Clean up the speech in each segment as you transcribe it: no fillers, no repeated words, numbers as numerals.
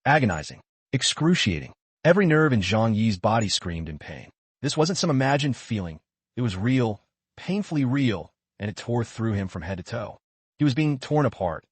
Agonizing. Excruciating. Every nerve in Zhang Yi's body screamed in pain. This wasn't some imagined feeling. It was real, painfully real, and it tore through him from head to toe. He was being torn apart,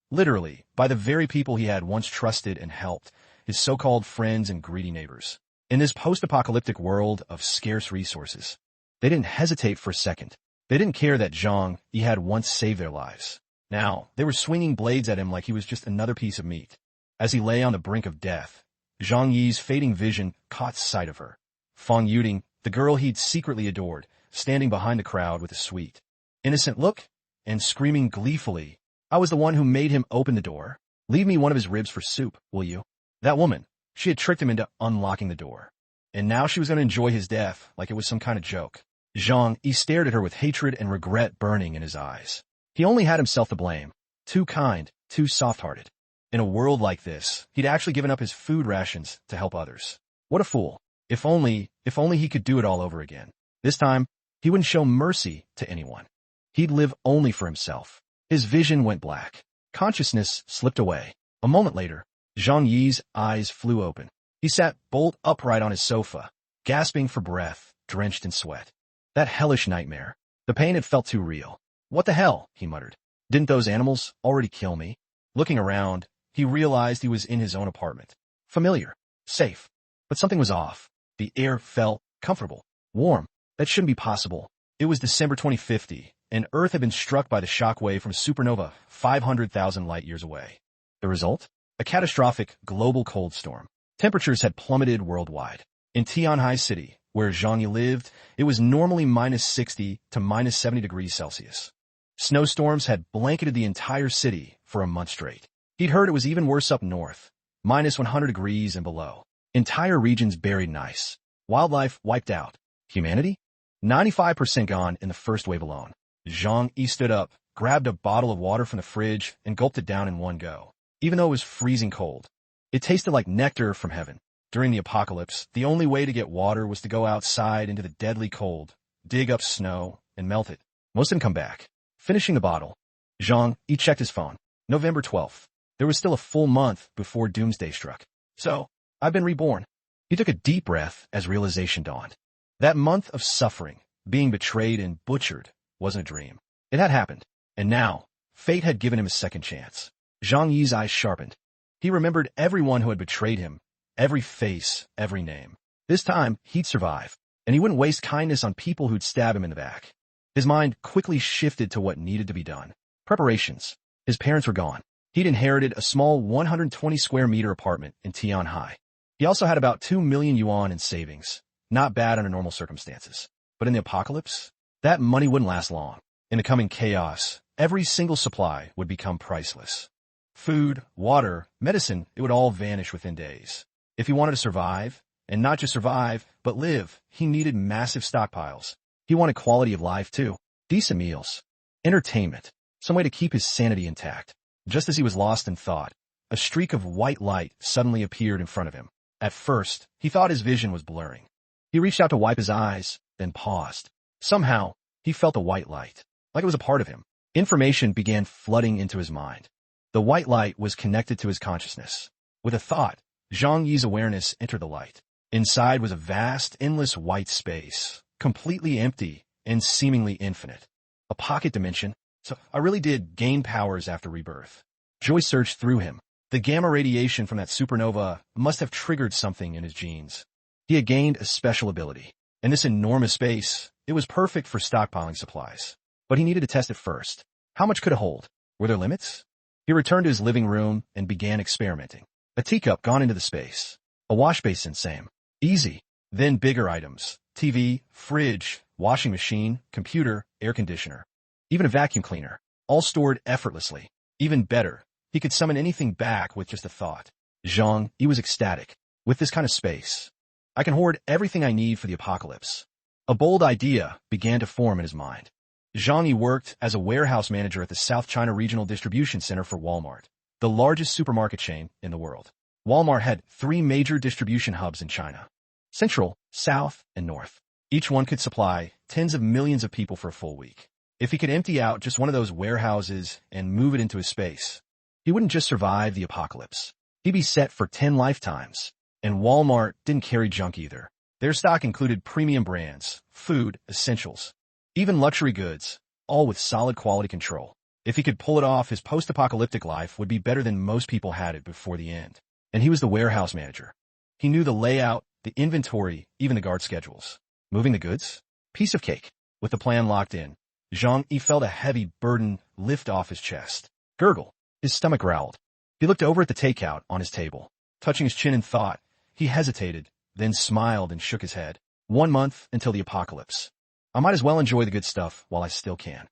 literally, by the very people he had once trusted and helped, his so-called friends and greedy neighbors. In this post-apocalyptic world of scarce resources, they didn't hesitate for a second. They didn't care that Zhang Yi had once saved their lives. Now, they were swinging blades at him like he was just another piece of meat. As he lay on the brink of death, Zhang Yi's fading vision caught sight of her. Feng Yuding, the girl he'd secretly adored, standing behind the crowd with a sweet, innocent look, and screaming gleefully, "I was the one who made him open the door. Leave me one of his ribs for soup, will you?" That woman, she had tricked him into unlocking the door. And now she was going to enjoy his death like it was some kind of joke. Zhang Yi stared at her with hatred and regret burning in his eyes. He only had himself to blame. Too kind, too soft-hearted. In a world like this, he'd actually given up his food rations to help others. What a fool. If only he could do it all over again. This time, he wouldn't show mercy to anyone. He'd live only for himself. His vision went black. Consciousness slipped away. A moment later, Zhang Yi's eyes flew open. He sat bolt upright on his sofa, gasping for breath, drenched in sweat. That hellish nightmare. The pain had felt too real. "What the hell?" he muttered. "Didn't those animals already kill me?" Looking around, he realized he was in his own apartment. Familiar. Safe. But something was off. The air felt comfortable. Warm. That shouldn't be possible. It was December 2050, and Earth had been struck by the shockwave from a supernova 500,000 light-years away. The result? A catastrophic global cold storm. Temperatures had plummeted worldwide. In Tianhai City, where Zhang Yi lived, it was normally -60 to -70 degrees Celsius. Snowstorms had blanketed the entire city for a month straight. He'd heard it was even worse up north, -100 degrees and below. Entire regions buried in ice. Wildlife wiped out. Humanity? 95% gone in the first wave alone. Zhang Yi stood up, grabbed a bottle of water from the fridge, and gulped it down in one go. Even though it was freezing cold, it tasted like nectar from heaven. During the apocalypse, the only way to get water was to go outside into the deadly cold, dig up snow, and melt it. Most didn't come back. Finishing the bottle, Zhang Yi checked his phone. November 12th. There was still a full month before Doomsday struck. So, I've been reborn. He took a deep breath as realization dawned. That month of suffering, being betrayed and butchered, wasn't a dream. It had happened. And now, fate had given him a second chance. Zhang Yi's eyes sharpened. He remembered everyone who had betrayed him, every face, every name. This time, he'd survive, and he wouldn't waste kindness on people who'd stab him in the back. His mind quickly shifted to what needed to be done. Preparations. His parents were gone. He'd inherited a small 120-square-meter apartment in Tianhai. He also had about 2 million yuan in savings. Not bad under normal circumstances. But in the apocalypse, that money wouldn't last long. In the coming chaos, every single supply would become priceless. Food, water, medicine, it would all vanish within days. If he wanted to survive, and not just survive, but live, he needed massive stockpiles. He wanted quality of life, too. Decent meals. Entertainment. Some way to keep his sanity intact. Just as he was lost in thought, a streak of white light suddenly appeared in front of him. At first, he thought his vision was blurring. He reached out to wipe his eyes, then paused. Somehow, he felt the white light, like it was a part of him. Information began flooding into his mind. The white light was connected to his consciousness. With a thought, Zhang Yi's awareness entered the light. Inside was a vast, endless white space, completely empty and seemingly infinite. A pocket dimension. So I really did gain powers after rebirth. Joy surged through him. The gamma radiation from that supernova must have triggered something in his genes. He had gained a special ability. In this enormous space, it was perfect for stockpiling supplies. But he needed to test it first. How much could it hold? Were there limits? He returned to his living room and began experimenting. A teacup gone into the space. A wash basin, same. Easy. Then bigger items. TV, fridge, washing machine, computer, air conditioner. Even a vacuum cleaner. All stored effortlessly. Even better, he could summon anything back with just a thought. Zhang Yi was ecstatic. With this kind of space, I can hoard everything I need for the apocalypse. A bold idea began to form in his mind. Zhang Yi worked as a warehouse manager at the South China Regional Distribution Center for Walmart, the largest supermarket chain in the world. Walmart had 3 major distribution hubs in China: Central, South, and North. Each one could supply tens of millions of people for a full week. If he could empty out just one of those warehouses and move it into his space, he wouldn't just survive the apocalypse. He'd be set for 10 lifetimes. And Walmart didn't carry junk either. Their stock included premium brands, food, essentials, even luxury goods, all with solid quality control. If he could pull it off, his post-apocalyptic life would be better than most people had it before the end. And he was the warehouse manager. He knew the layout, the inventory, even the guard schedules. Moving the goods? Piece of cake. With the plan locked in, Zhang Yi felt a heavy burden lift off his chest. Gurgle. His stomach growled. He looked over at the takeout on his table. Touching his chin in thought, he hesitated, then smiled and shook his head. 1 month until the apocalypse. I might as well enjoy the good stuff while I still can.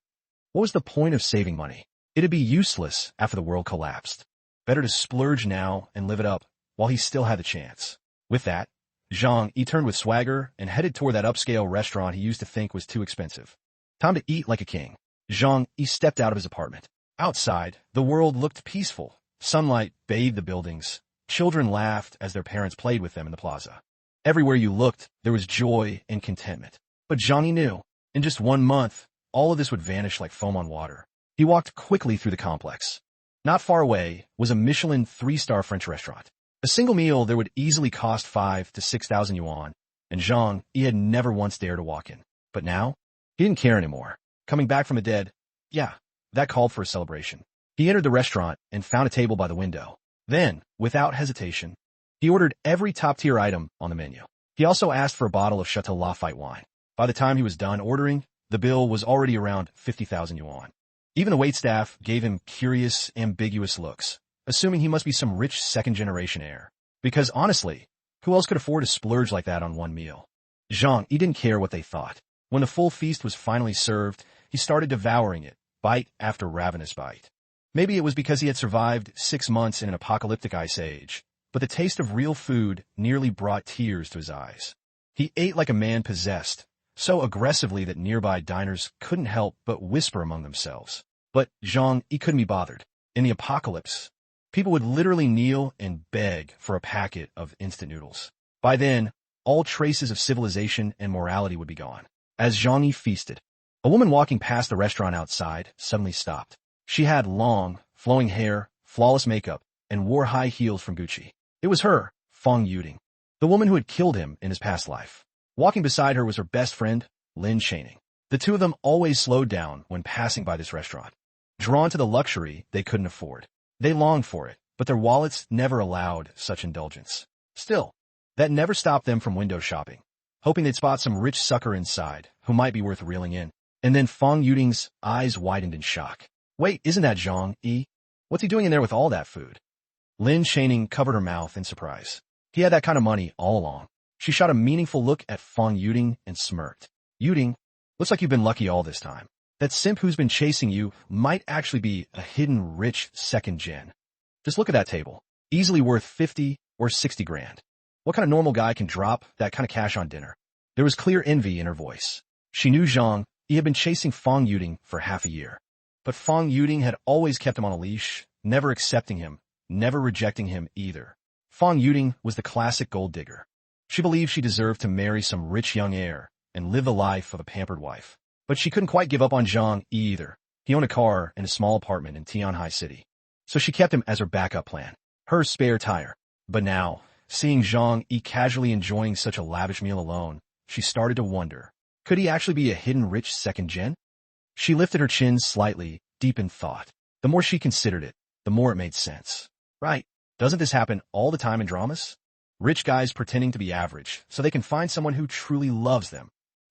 What was the point of saving money? It'd be useless after the world collapsed. Better to splurge now and live it up while he still had the chance. With that, Zhang Yi turned with swagger and headed toward that upscale restaurant he used to think was too expensive. Time to eat like a king. Zhang Yi stepped out of his apartment. Outside, the world looked peaceful. Sunlight bathed the buildings. Children laughed as their parents played with them in the plaza. Everywhere you looked, there was joy and contentment. But Zhang Yi knew, in just 1 month, all of this would vanish like foam on water. He walked quickly through the complex. Not far away was a Michelin 3-star French restaurant. A single meal there would easily cost 5,000 to 6,000 yuan, and Zhang Yi had never once dared to walk in. But now, he didn't care anymore. Coming back from the dead, yeah, that called for a celebration. He entered the restaurant and found a table by the window. Then, without hesitation, he ordered every top-tier item on the menu. He also asked for a bottle of Chateau Lafite wine. By the time he was done ordering, the bill was already around 50,000 yuan. Even the waitstaff gave him curious, ambiguous looks, assuming he must be some rich second-generation heir. Because honestly, who else could afford to splurge like that on one meal? Zhang Yi didn't care what they thought. When the full feast was finally served, he started devouring it, bite after ravenous bite. Maybe it was because he had survived 6 months in an apocalyptic ice age, but the taste of real food nearly brought tears to his eyes. He ate like a man possessed, so aggressively that nearby diners couldn't help but whisper among themselves. But Zhang Yi couldn't be bothered. In the apocalypse, people would literally kneel and beg for a packet of instant noodles. By then, all traces of civilization and morality would be gone. As Zhang Yi feasted, a woman walking past the restaurant outside suddenly stopped. She had long, flowing hair, flawless makeup, and wore high heels from Gucci. It was her, Feng Yuding, the woman who had killed him in his past life. Walking beside her was her best friend, Lin Chaining. The two of them always slowed down when passing by this restaurant, drawn to the luxury they couldn't afford. They longed for it, but their wallets never allowed such indulgence. Still, that never stopped them from window shopping, hoping they'd spot some rich sucker inside who might be worth reeling in. And then Feng Yuding's eyes widened in shock. Wait, isn't that Zhang Yi? What's he doing in there with all that food? Lin Chaining covered her mouth in surprise. He had that kind of money all along. She shot a meaningful look at Feng Yuding and smirked. Yuding, looks like you've been lucky all this time. That simp who's been chasing you might actually be a hidden rich second gen. Just look at that table. Easily worth 50 or 60 grand. What kind of normal guy can drop that kind of cash on dinner? There was clear envy in her voice. She knew Zhang Yi had been chasing Feng Yuding for half a year. But Feng Yuding had always kept him on a leash, never accepting him, never rejecting him either. Feng Yuding was the classic gold digger. She believed she deserved to marry some rich young heir and live the life of a pampered wife. But she couldn't quite give up on Zhang Yi either. He owned a car and a small apartment in Tianhai City. So she kept him as her backup plan, her spare tire. But now, seeing Zhang Yi casually enjoying such a lavish meal alone, she started to wonder, could he actually be a hidden rich second gen? She lifted her chin slightly, deep in thought. The more she considered it, the more it made sense. Right, doesn't this happen all the time in dramas? Rich guys pretending to be average so they can find someone who truly loves them.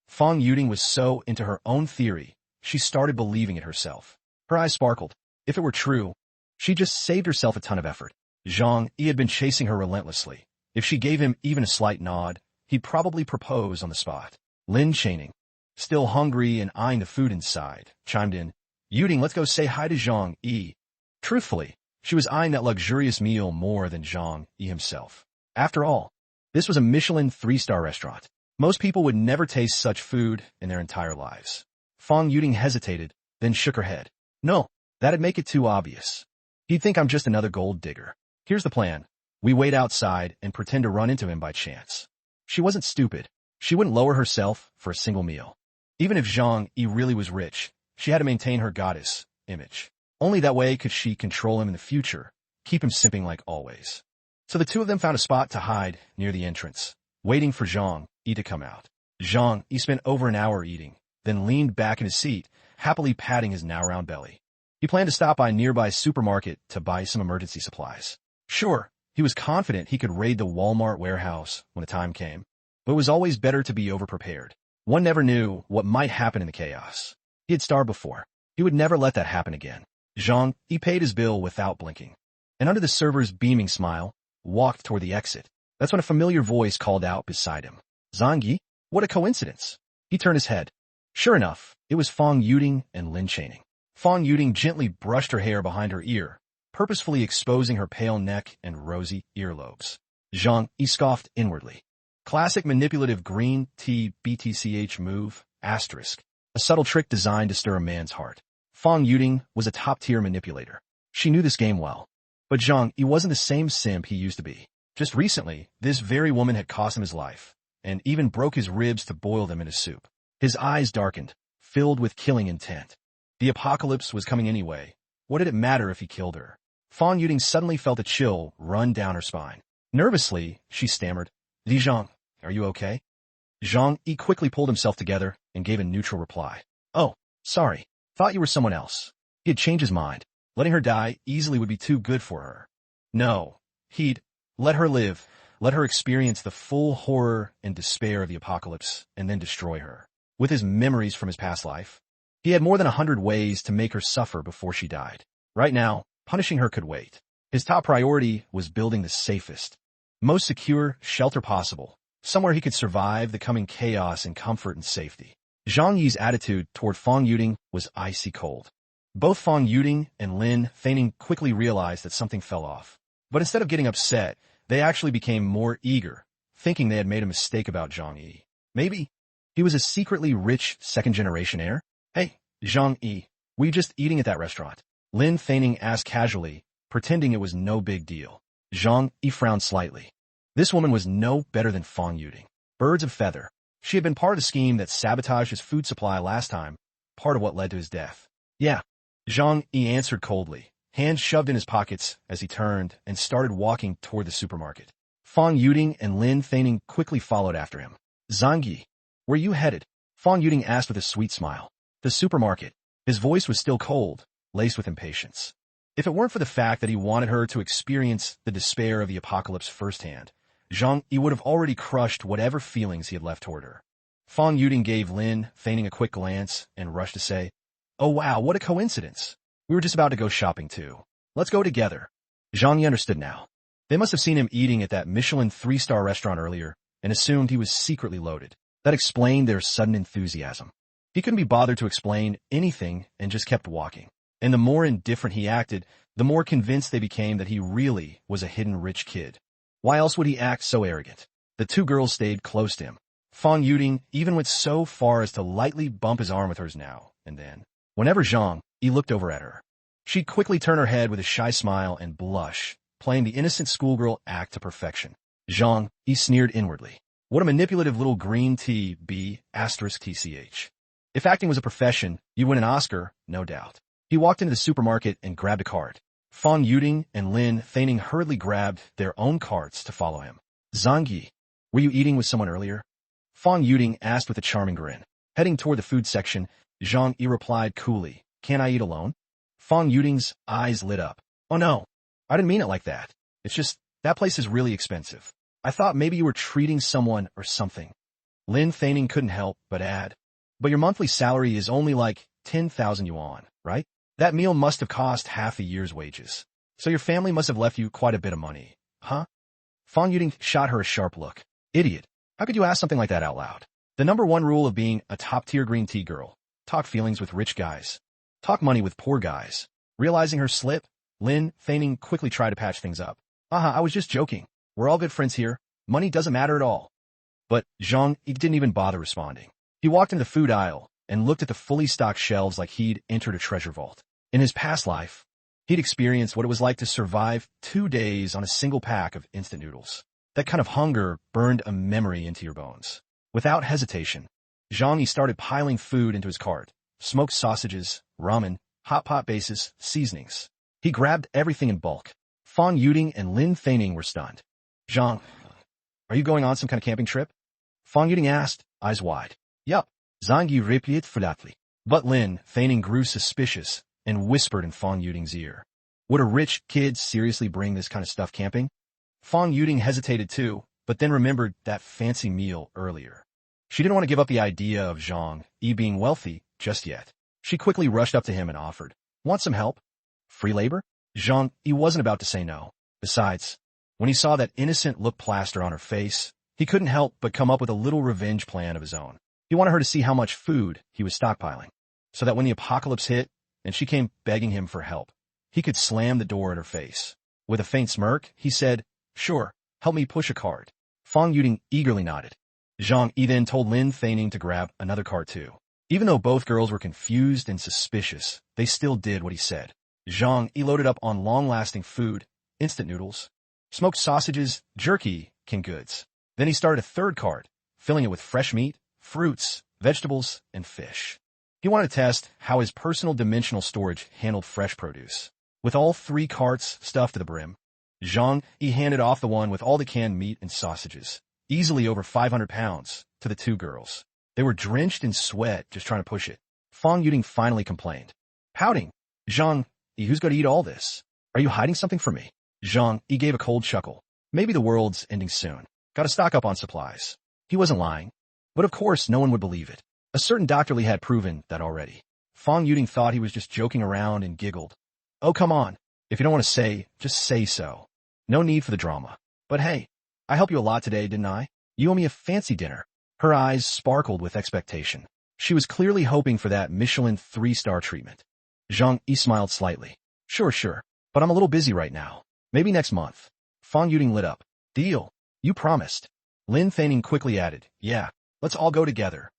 Feng Yuding was so into her own theory, she started believing it herself. Her eyes sparkled. If it were true, she just saved herself a ton of effort. Zhang Yi had been chasing her relentlessly. If she gave him even a slight nod, he'd probably propose on the spot. Lin Chaining, still hungry and eyeing the food inside, chimed in, Yuding, let's go say hi to Zhang Yi. Truthfully, she was eyeing that luxurious meal more than Zhang Yi himself. After all, this was a Michelin 3-star restaurant. Most people would never taste such food in their entire lives. Feng Yuding hesitated, then shook her head. No, that'd make it too obvious. He'd think I'm just another gold digger. Here's the plan. We wait outside and pretend to run into him by chance. She wasn't stupid. She wouldn't lower herself for a single meal. Even if Zhang Yi really was rich, she had to maintain her goddess image. Only that way could she control him in the future, keep him simping like always. So the two of them found a spot to hide near the entrance, waiting for Zhang Yi to come out. Zhang Yi spent over an hour eating, then leaned back in his seat, happily patting his now round belly. He planned to stop by a nearby supermarket to buy some emergency supplies. Sure, he was confident he could raid the Walmart warehouse when the time came, but it was always better to be overprepared. One never knew what might happen in the chaos. He had starved before. He would never let that happen again. Zhang Yi paid his bill without blinking, and under the server's beaming smile, walked toward the exit. That's when a familiar voice called out beside him. Zhang Yi? What a coincidence. He turned his head. Sure enough, it was Fong Yuding and Lin Chaining. Fong Yuding gently brushed her hair behind her ear, purposefully exposing her pale neck and rosy earlobes. Zhang Yi scoffed inwardly. Classic manipulative green tea BTCH move, asterisk. A subtle trick designed to stir a man's heart. Fong Yuding was a top-tier manipulator. She knew this game well. But Zhang Yi wasn't the same simp he used to be. Just recently, this very woman had cost him his life, and even broke his ribs to boil them in his soup. His eyes darkened, filled with killing intent. The apocalypse was coming anyway. What did it matter if he killed her? Fong Yuding suddenly felt a chill run down her spine. Nervously, she stammered, "Li Zhang, are you okay?" Zhang Yi quickly pulled himself together and gave a neutral reply. "Oh, sorry. Thought you were someone else." He had changed his mind. Letting her die easily would be too good for her. No, he'd let her live, let her experience the full horror and despair of the apocalypse, and then destroy her. With his memories from his past life, he had more than 100 ways to make her suffer before she died. Right now, punishing her could wait. His top priority was building the safest, most secure shelter possible, somewhere he could survive the coming chaos in comfort and safety. Zhang Yi's attitude toward Fong Yuding was icy cold. Both Fong Yuding and Lin Feigning quickly realized that something fell off. But instead of getting upset, they actually became more eager, thinking they had made a mistake about Zhang Yi. Maybe he was a secretly rich second-generation heir? "Hey, Zhang Yi, were you just eating at that restaurant?" Lin Feigning asked casually, pretending it was no big deal. Zhang Yi frowned slightly. This woman was no better than Fong Yuding. Birds of feather. She had been part of the scheme that sabotaged his food supply last time, part of what led to his death. "Yeah," Zhang Yi answered coldly, hands shoved in his pockets as he turned and started walking toward the supermarket. Fong Yuding and Lin Feigning quickly followed after him. "Zhang Yi, where you headed?" Fong Yuding asked with a sweet smile. "The supermarket." His voice was still cold, laced with impatience. If it weren't for the fact that he wanted her to experience the despair of the apocalypse firsthand, Zhang Yi would have already crushed whatever feelings he had left toward her. Fong Yuding gave Lin Feigning a quick glance and rushed to say, "Oh wow, what a coincidence. We were just about to go shopping too. Let's go together." Zhang Yi understood now. They must have seen him eating at that Michelin 3-star restaurant earlier and assumed he was secretly loaded. That explained their sudden enthusiasm. He couldn't be bothered to explain anything and just kept walking. And the more indifferent he acted, the more convinced they became that he really was a hidden rich kid. Why else would he act so arrogant? The two girls stayed close to him. Fong Yuding even went so far as to lightly bump his arm with hers now and then. Whenever Zhang Yi looked over at her, she'd quickly turn her head with a shy smile and blush, playing the innocent schoolgirl act to perfection. Zhang Yi sneered inwardly. What a manipulative little green tea **TCH. If acting was a profession, you'd win an Oscar, no doubt. He walked into the supermarket and grabbed a cart. Fong Yuding and Lin Feigning hurriedly grabbed their own carts to follow him. "Zhang Yi, were you eating with someone earlier?" Fong Yuding asked with a charming grin. Heading toward the food section, Zhang Yi replied coolly, "Can't I eat alone?" Fong Yuding's eyes lit up. "Oh no, I didn't mean it like that. It's just, that place is really expensive. I thought maybe you were treating someone or something." Lin Feigning couldn't help but add, "But your monthly salary is only like 10,000 yuan, right? That meal must have cost half a year's wages. So your family must have left you quite a bit of money, huh?" Fong Yuding shot her a sharp look. "Idiot. How could you ask something like that out loud? The #1 rule of being a top-tier green tea girl. Talk feelings with rich guys. Talk money with poor guys." Realizing her slip, Lin Feigning quickly tried to patch things up. I was just joking. We're all good friends here. Money doesn't matter at all." But Zhang Yi didn't even bother responding. He walked into the food aisle and looked at the fully stocked shelves like he'd entered a treasure vault. In his past life, he'd experienced what it was like to survive 2 days on a single pack of instant noodles. That kind of hunger burned a memory into your bones. Without hesitation, Zhang Yi started piling food into his cart. Smoked sausages, ramen, hot pot bases, seasonings. He grabbed everything in bulk. Fan Yuding and Lin Feining were stunned. Zhang, are you going on some kind of camping trip? Fan Yuding asked, eyes wide. Yup, Zhang Yi replied flatly. But Lin Feining grew suspicious and whispered in Fan Yuding's ear. Would a rich kid seriously bring this kind of stuff camping? Fan Yuding hesitated too, but then remembered that fancy meal earlier. She didn't want to give up the idea of Zhang Yi being wealthy just yet. She quickly rushed up to him and offered, want some help? Free labor? Zhang Yi wasn't about to say no. Besides, when he saw that innocent look plaster on her face, he couldn't help but come up with a little revenge plan of his own. He wanted her to see how much food he was stockpiling, so that when the apocalypse hit and she came begging him for help, he could slam the door in her face. With a faint smirk, he said, sure, help me push a cart. Fan Yuding eagerly nodded. Zhang Yi then told Lin Feining to grab another cart too. Even though both girls were confused and suspicious, they still did what he said. Zhang Yi loaded up on long-lasting food, instant noodles, smoked sausages, jerky, canned goods. Then he started a third cart, filling it with fresh meat, fruits, vegetables, and fish. He wanted to test how his personal dimensional storage handled fresh produce. With all 3 carts stuffed to the brim, Zhang Yi handed off the one with all the canned meat and sausages, easily over 500 pounds, to the 2 girls. They were drenched in sweat just trying to push it. Fan Yuding finally complained. Pouting, Zhang Yi, who's going to eat all this? Are you hiding something from me? Zhang Yi gave a cold chuckle. Maybe the world's ending soon. Got to stock up on supplies. He wasn't lying. But of course no one would believe it. A certain Dr. Li had proven that already. Fan Yuding thought he was just joking around and giggled. Oh, come on. If you don't want to say, just say so. No need for the drama. But hey, I helped you a lot today, didn't I? You owe me a fancy dinner. Her eyes sparkled with expectation. She was clearly hoping for that Michelin 3-star treatment. Zhang Yi smiled slightly. Sure, but I'm a little busy right now. Maybe next month. Fan Yuding lit up. Deal. You promised. Lin Feining quickly added, yeah, let's all go together.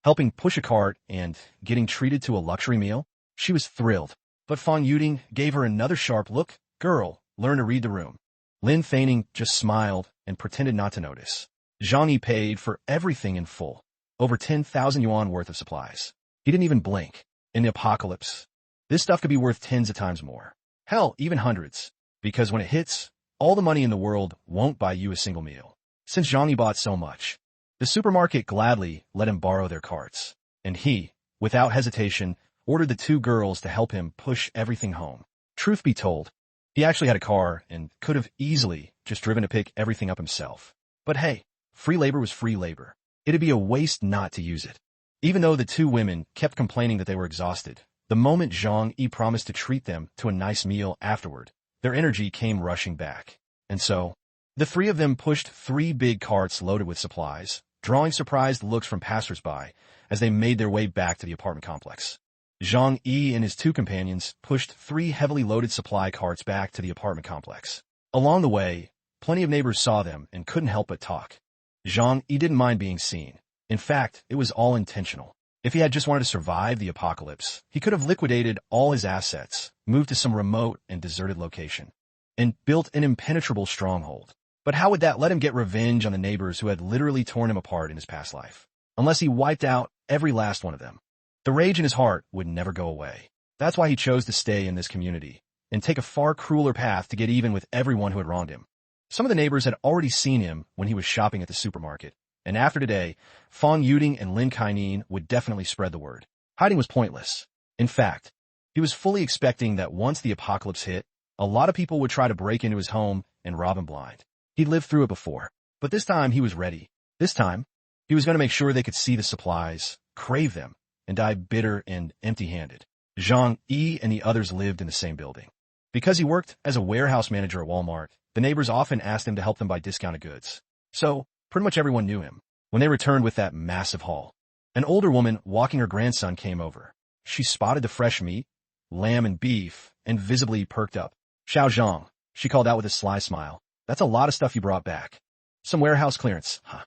Helping push a cart and getting treated to a luxury meal? She was thrilled. But Fan Yuding gave her another sharp look. Girl, learn to read the room. Lin Feining just smiled and pretended not to notice. Zhang Yi paid for everything in full. Over 10,000 yuan worth of supplies. He didn't even blink. In the apocalypse, this stuff could be worth tens of times more. Hell, even hundreds. Because when it hits, all the money in the world won't buy you a single meal. Since Zhang Yi bought so much, the supermarket gladly let him borrow their carts. And he, without hesitation, ordered the 2 girls to help him push everything home. Truth be told, he actually had a car and could have easily just driven to pick everything up himself. But hey, free labor was free labor. It'd be a waste not to use it. Even though the 2 women kept complaining that they were exhausted, the moment Zhang Yi promised to treat them to a nice meal afterward, their energy came rushing back. And so, the 3 of them pushed 3 big carts loaded with supplies, drawing surprised looks from passersby as they made their way back to the apartment complex. Zhang Yi and his 2 companions pushed 3 heavily loaded supply carts back to the apartment complex. Along the way, plenty of neighbors saw them and couldn't help but talk. Zhang Yi didn't mind being seen. In fact, it was all intentional. If he had just wanted to survive the apocalypse, he could have liquidated all his assets, moved to some remote and deserted location, and built an impenetrable stronghold. But how would that let him get revenge on the neighbors who had literally torn him apart in his past life? Unless he wiped out every last one of them. The rage in his heart would never go away. That's why he chose to stay in this community and take a far crueler path to get even with everyone who had wronged him. Some of the neighbors had already seen him when he was shopping at the supermarket, and after today, Fan Yuding and Lin Kaining would definitely spread the word. Hiding was pointless. In fact, he was fully expecting that once the apocalypse hit, a lot of people would try to break into his home and rob him blind. He'd lived through it before, but this time he was ready. This time, he was going to make sure they could see the supplies, crave them, and die bitter and empty-handed. Zhang Yi and the others lived in the same building. Because he worked as a warehouse manager at Walmart, the neighbors often asked him to help them buy discounted goods. So, pretty much everyone knew him. When they returned with that massive haul, an older woman walking her grandson came over. She spotted the fresh meat, lamb and beef, and visibly perked up. Xiao Zhang, she called out with a sly smile. That's a lot of stuff you brought back. Some warehouse clearance, huh?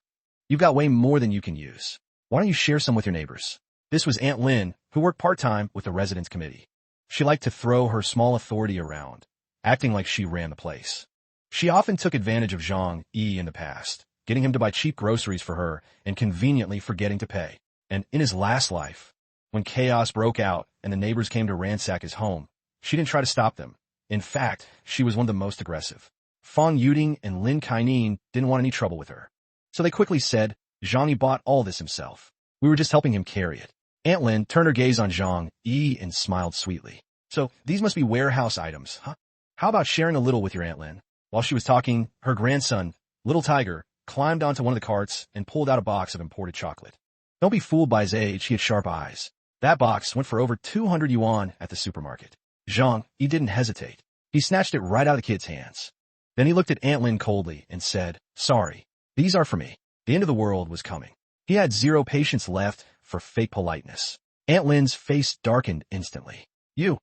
You've got way more than you can use. Why don't you share some with your neighbors? This was Aunt Lin, who worked part-time with the residence committee. She liked to throw her small authority around, acting like she ran the place. She often took advantage of Zhang Yi in the past, getting him to buy cheap groceries for her and conveniently forgetting to pay. And in his last life, when chaos broke out and the neighbors came to ransack his home, she didn't try to stop them. In fact, she was one of the most aggressive. Fong Yuding and Lin Kainin didn't want any trouble with her. So they quickly said, Zhang Yi bought all this himself. We were just helping him carry it. Aunt Lin turned her gaze on Zhang Yi and smiled sweetly. So these must be warehouse items, huh? How about sharing a little with your Aunt Lin? While she was talking, her grandson, Little Tiger, climbed onto one of the carts and pulled out a box of imported chocolate. Don't be fooled by his age, he had sharp eyes. That box went for over 200 yuan at the supermarket. Zhang Yi didn't hesitate. He snatched it right out of the kid's hands. Then he looked at Aunt Lin coldly and said, sorry, these are for me. The end of the world was coming. He had zero patience left for fake politeness. Aunt Lin's face darkened instantly. You.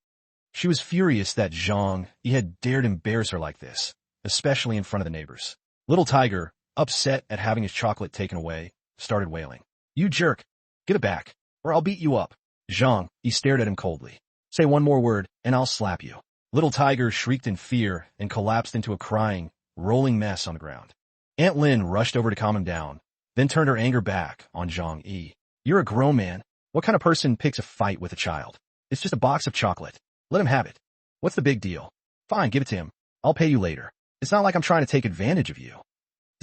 She was furious that Zhang Yi had dared embarrass her like this, especially in front of the neighbors. Little Tiger, upset at having his chocolate taken away, started wailing. You jerk. Give it back, or I'll beat you up. Zhang Yi stared at him coldly. Say one more word, and I'll slap you. Little Tiger shrieked in fear and collapsed into a crying, rolling mess on the ground. Aunt Lin rushed over to calm him down, then turned her anger back on Zhang Yi. You're a grown man. What kind of person picks a fight with a child? It's just a box of chocolate. Let him have it. What's the big deal? Fine, give it to him. I'll pay you later. It's not like I'm trying to take advantage of you.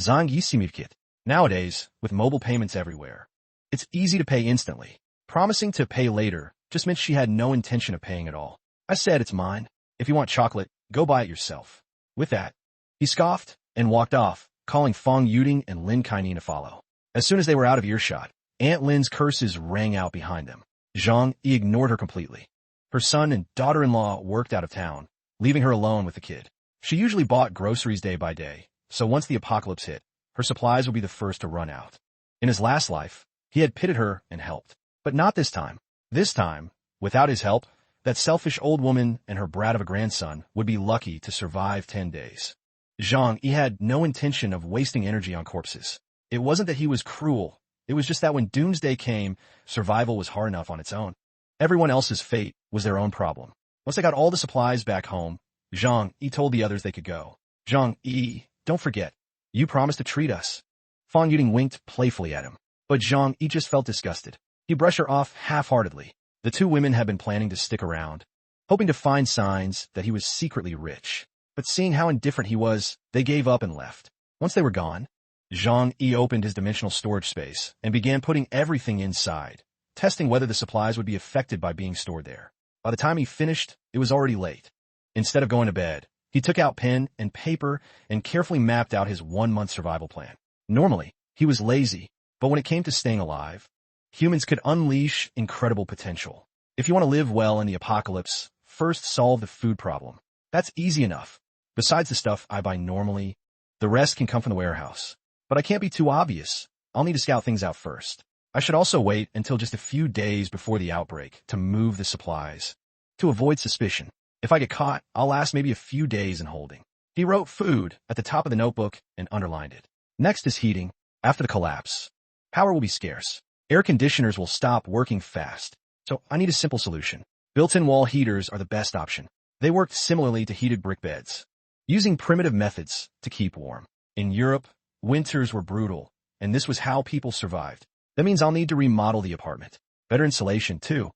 Zhang Yi simikit. Nowadays, with mobile payments everywhere, it's easy to pay instantly. Promising to pay later just meant she had no intention of paying at all. I said it's mine. If you want chocolate, go buy it yourself. With that, he scoffed and walked off, calling Fong Yuding and Lin Kainin to follow. As soon as they were out of earshot, Aunt Lin's curses rang out behind them. Zhang Yi ignored her completely. Her son and daughter-in-law worked out of town, leaving her alone with the kid. She usually bought groceries day by day, so once the apocalypse hit, her supplies would be the first to run out. In his last life, he had pitied her and helped. But not this time. This time, without his help, that selfish old woman and her brat of a grandson would be lucky to survive 10 days. Zhang Yi had no intention of wasting energy on corpses. It wasn't that he was cruel. It was just that when Doomsday came, survival was hard enough on its own. Everyone else's fate was their own problem. Once they got all the supplies back home, Zhang Yi told the others they could go. Zhang Yi, don't forget, you promised to treat us. Fong Yuding winked playfully at him, but Zhang Yi just felt disgusted. He brushed her off half-heartedly. The two women had been planning to stick around, hoping to find signs that he was secretly rich. But seeing how indifferent he was, they gave up and left. Once they were gone, Zhang Yi opened his dimensional storage space and began putting everything inside, testing whether the supplies would be affected by being stored there. By the time he finished, it was already late. Instead of going to bed, he took out pen and paper and carefully mapped out his 1-month survival plan. Normally, he was lazy, but when it came to staying alive, humans could unleash incredible potential. If you want to live well in the apocalypse, first solve the food problem. That's easy enough. Besides the stuff I buy normally, the rest can come from the warehouse. But I can't be too obvious. I'll need to scout things out first. I should also wait until just a few days before the outbreak to move the supplies, to avoid suspicion. If I get caught, I'll last maybe a few days in holding. He wrote food at the top of the notebook and underlined it. Next is heating. After the collapse, power will be scarce. Air conditioners will stop working fast. So I need a simple solution. Built-in wall heaters are the best option. They worked similarly to heated brick beds, using primitive methods to keep warm. In Europe, winters were brutal, and this was how people survived. That means I'll need to remodel the apartment. Better insulation, too.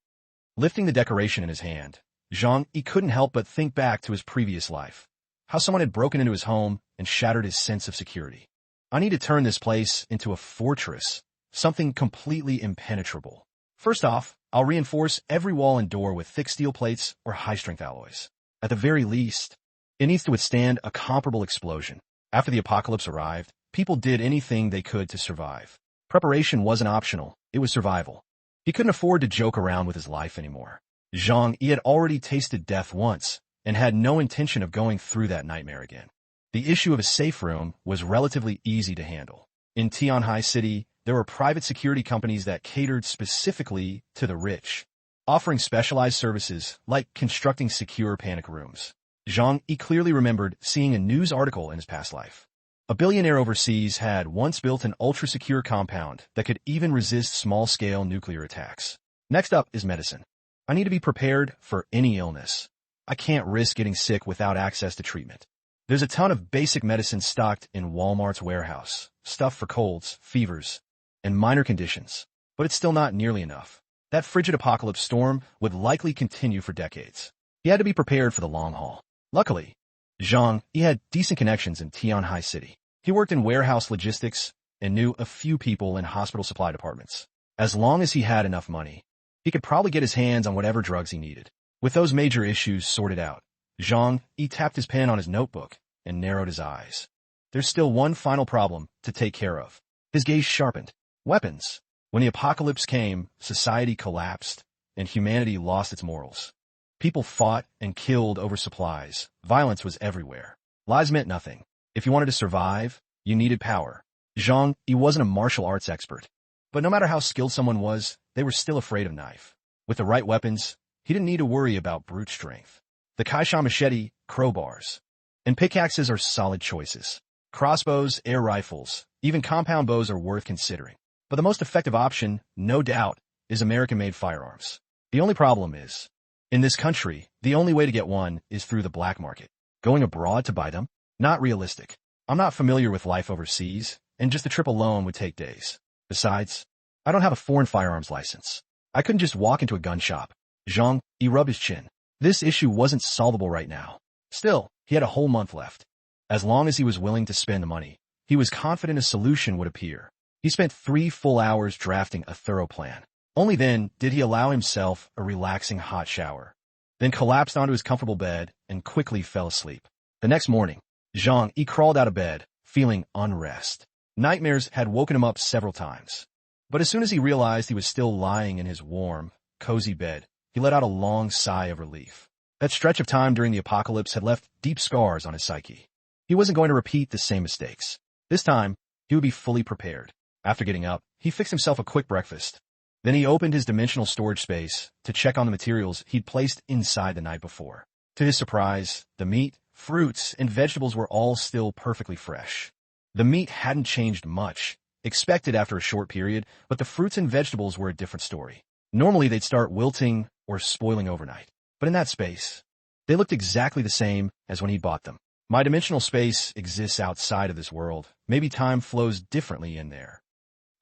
Lifting the decoration in his hand, Zhang Yi couldn't help but think back to his previous life. How someone had broken into his home and shattered his sense of security. I need to turn this place into a fortress, something completely impenetrable. First off, I'll reinforce every wall and door with thick steel plates or high-strength alloys. At the very least, it needs to withstand a comparable explosion. After the apocalypse arrived, people did anything they could to survive. Preparation wasn't optional, it was survival. He couldn't afford to joke around with his life anymore. Zhang Yi had already tasted death once and had no intention of going through that nightmare again. The issue of a safe room was relatively easy to handle. In Tianhai City, there were private security companies that catered specifically to the rich, offering specialized services like constructing secure panic rooms. Zhang Yi clearly remembered seeing a news article in his past life. A billionaire overseas had once built an ultra-secure compound that could even resist small-scale nuclear attacks. Next up is medicine. I need to be prepared for any illness. I can't risk getting sick without access to treatment. There's a ton of basic medicine stocked in Walmart's warehouse, stuff for colds, fevers, and minor conditions. But it's still not nearly enough. That frigid apocalypse storm would likely continue for decades. He had to be prepared for the long haul. Luckily, Zhang Yi had decent connections in Tianhai City. He worked in warehouse logistics and knew a few people in hospital supply departments. As long as he had enough money, he could probably get his hands on whatever drugs he needed. With those major issues sorted out, Zhang Yi tapped his pen on his notebook and narrowed his eyes. There's still one final problem to take care of. His gaze sharpened. Weapons. When the apocalypse came, society collapsed, and humanity lost its morals. People fought and killed over supplies. Violence was everywhere. Lies meant nothing. If you wanted to survive, you needed power. Zhang Yi wasn't a martial arts expert, but no matter how skilled someone was, they were still afraid of knife. With the right weapons, he didn't need to worry about brute strength. The Kaishan machete, crowbars, and pickaxes are solid choices. Crossbows, air rifles, even compound bows are worth considering. But the most effective option, no doubt, is American-made firearms. The only problem is, in this country, the only way to get one is through the black market. Going abroad to buy them? Not realistic. I'm not familiar with life overseas, and just the trip alone would take days. Besides, I don't have a foreign firearms license. I couldn't just walk into a gun shop. Zhang Yi rubbed his chin. This issue wasn't solvable right now. Still, he had a whole month left. As long as he was willing to spend the money, he was confident a solution would appear. He spent 3 full hours drafting a thorough plan. Only then did he allow himself a relaxing hot shower, then collapsed onto his comfortable bed and quickly fell asleep. The next morning, Zhang Yi crawled out of bed, feeling unrest. Nightmares had woken him up several times. But as soon as he realized he was still lying in his warm, cozy bed, he let out a long sigh of relief. That stretch of time during the apocalypse had left deep scars on his psyche. He wasn't going to repeat the same mistakes. This time, he would be fully prepared. After getting up, he fixed himself a quick breakfast. Then he opened his dimensional storage space to check on the materials he'd placed inside the night before. To his surprise, the meat, fruits, and vegetables were all still perfectly fresh. The meat hadn't changed much, expected after a short period, but the fruits and vegetables were a different story. Normally they'd start wilting or spoiling overnight. But in that space, they looked exactly the same as when he bought them. My dimensional space exists outside of this world. Maybe time flows differently in there.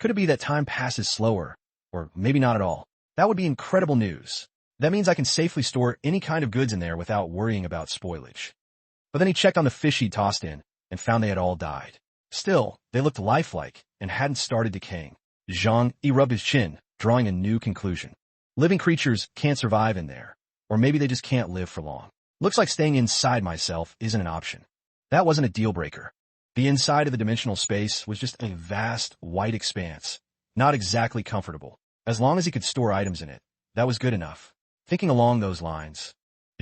Could it be that time passes slower? Or maybe not at all. That would be incredible news. That means I can safely store any kind of goods in there without worrying about spoilage. But then he checked on the fish he'd tossed in and found they had all died. Still, they looked lifelike and hadn't started decaying. Zhang Yi rubbed his chin, drawing a new conclusion. Living creatures can't survive in there. Or maybe they just can't live for long. Looks like staying inside myself isn't an option. That wasn't a deal breaker. The inside of the dimensional space was just a vast, white expanse. Not exactly comfortable. As long as he could store items in it, that was good enough. Thinking along those lines,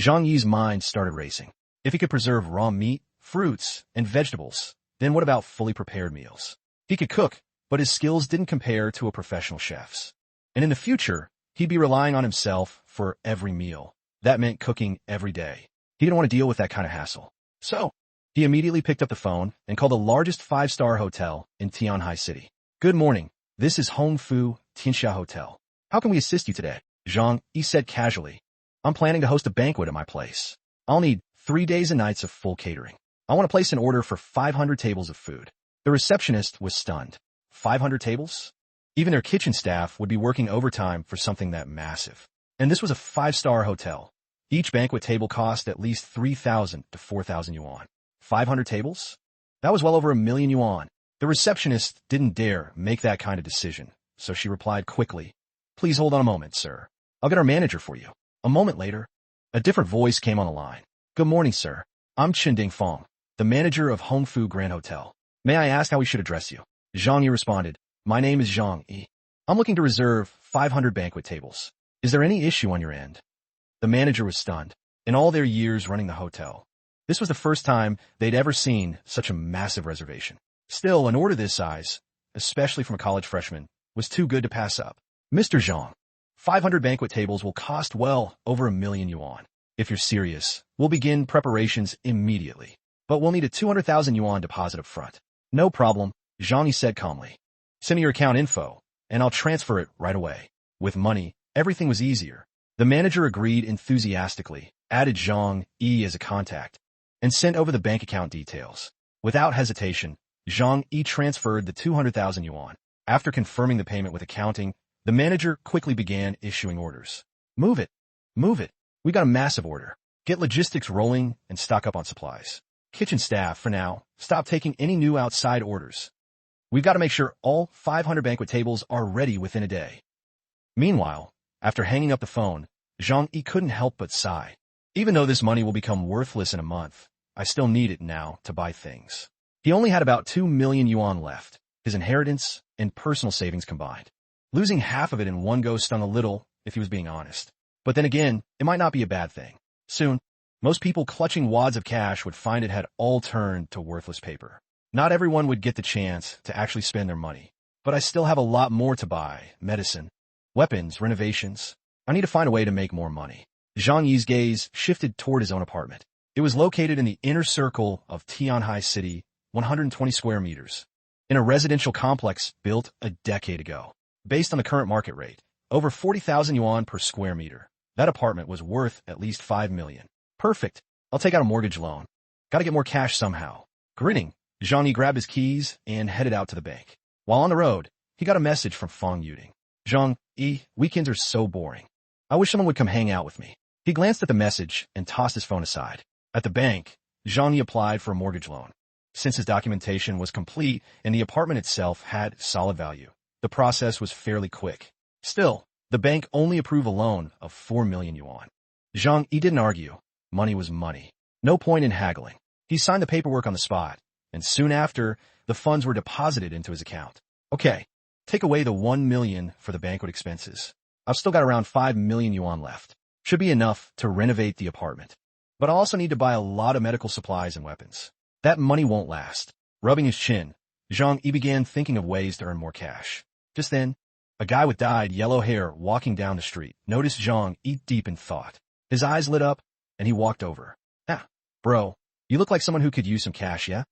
Zhang Yi's mind started racing. If he could preserve raw meat, fruits, and vegetables, then what about fully prepared meals? He could cook, but his skills didn't compare to a professional chef's. And in the future, he'd be relying on himself for every meal. That meant cooking every day. He didn't want to deal with that kind of hassle. So, he immediately picked up the phone and called the largest 5-star hotel in Tianhai City. Good morning. This is Hongfu Tianxia Hotel. How can we assist you today? Zhang Yi said casually. I'm planning to host a banquet at my place. I'll need 3 days and nights of full catering. I want to place an order for 500 tables of food. The receptionist was stunned. 500 tables? Even their kitchen staff would be working overtime for something that massive. And this was a 5-star hotel. Each banquet table cost at least 3,000 to 4,000 yuan. 500 tables? That was well over 1,000,000 yuan. The receptionist didn't dare make that kind of decision, so she replied quickly, Please hold on a moment, sir. I'll get our manager for you. A moment later, a different voice came on the line. Good morning, sir. I'm Qinding Fong, the manager of Hongfu Grand Hotel. May I ask how we should address you? Zhang Yi responded, My name is Zhang Yi. I'm looking to reserve 500 banquet tables. Is there any issue on your end? The manager was stunned. In all their years running the hotel, this was the first time they'd ever seen such a massive reservation. Still, an order this size, especially from a college freshman, was too good to pass up. Mr. Zhang, 500 banquet tables will cost well over 1,000,000 yuan. If you're serious, we'll begin preparations immediately. But we'll need a 200,000 yuan deposit up front. No problem, Zhang Yi said calmly. Send me your account info, and I'll transfer it right away. With money, everything was easier. The manager agreed enthusiastically, added Zhang Yi as a contact, and sent over the bank account details. Without hesitation, Zhang Yi transferred the 200,000 yuan. After confirming the payment with accounting, the manager quickly began issuing orders. Move it. Move it. We got a massive order. Get logistics rolling and stock up on supplies. Kitchen staff, for now, stop taking any new outside orders. We've got to make sure all 500 banquet tables are ready within a day. Meanwhile, after hanging up the phone, Zhang Yi couldn't help but sigh. Even though this money will become worthless in a month, I still need it now to buy things. He only had about 2 million yuan left, his inheritance and personal savings combined. Losing half of it in one go stung a little, if he was being honest. But then again, it might not be a bad thing. Soon, most people clutching wads of cash would find it had all turned to worthless paper. Not everyone would get the chance to actually spend their money. But I still have a lot more to buy: medicine, weapons, renovations. I need to find a way to make more money. Zhang Yi's gaze shifted toward his own apartment. It was located in the inner circle of Tianhai City, 120 square meters, in a residential complex built a decade ago. Based on the current market rate, over 40,000 yuan per square meter, that apartment was worth at least 5 million. Perfect. I'll take out a mortgage loan. Gotta get more cash somehow. Grinning, Zhang Yi grabbed his keys and headed out to the bank. While on the road, he got a message from Feng Yuding. Zhang Yi, weekends are so boring. I wish someone would come hang out with me. He glanced at the message and tossed his phone aside. At the bank, Zhang Yi applied for a mortgage loan. Since his documentation was complete and the apartment itself had solid value, the process was fairly quick. Still, the bank only approved a loan of 4 million yuan. Zhang Yi didn't argue. Money was money. No point in haggling. He signed the paperwork on the spot, and soon after, the funds were deposited into his account. Okay, take away the 1 million for the banquet expenses. I've still got around 5 million yuan left. Should be enough to renovate the apartment. But I also need to buy a lot of medical supplies and weapons. That money won't last. Rubbing his chin, Zhang Yi began thinking of ways to earn more cash. Just then, a guy with dyed yellow hair walking down the street noticed Zhang Yi deep in thought. His eyes lit up, and he walked over. Ah, bro, you look like someone who could use some cash, yeah?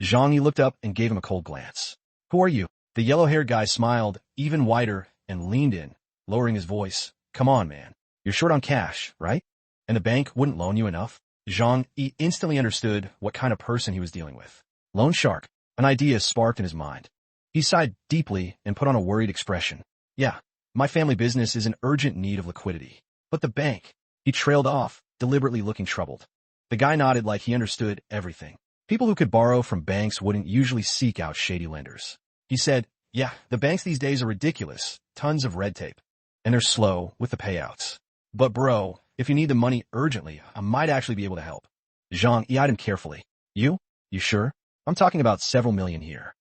Zhang Yi looked up and gave him a cold glance. Who are you? The yellow-haired guy smiled even wider and leaned in, lowering his voice. Come on, man. You're short on cash, right? And the bank wouldn't loan you enough? Zhang Yi instantly understood what kind of person he was dealing with. Loan shark. An idea sparked in his mind. He sighed deeply and put on a worried expression. Yeah, my family business is in urgent need of liquidity. But the bank. He trailed off, deliberately looking troubled. The guy nodded like he understood everything. People who could borrow from banks wouldn't usually seek out shady lenders. He said, yeah, the banks these days are ridiculous. Tons of red tape. And they're slow with the payouts. But bro, if you need the money urgently, I might actually be able to help. Zhang Yi eyed him carefully. You? You sure? I'm talking about several million here.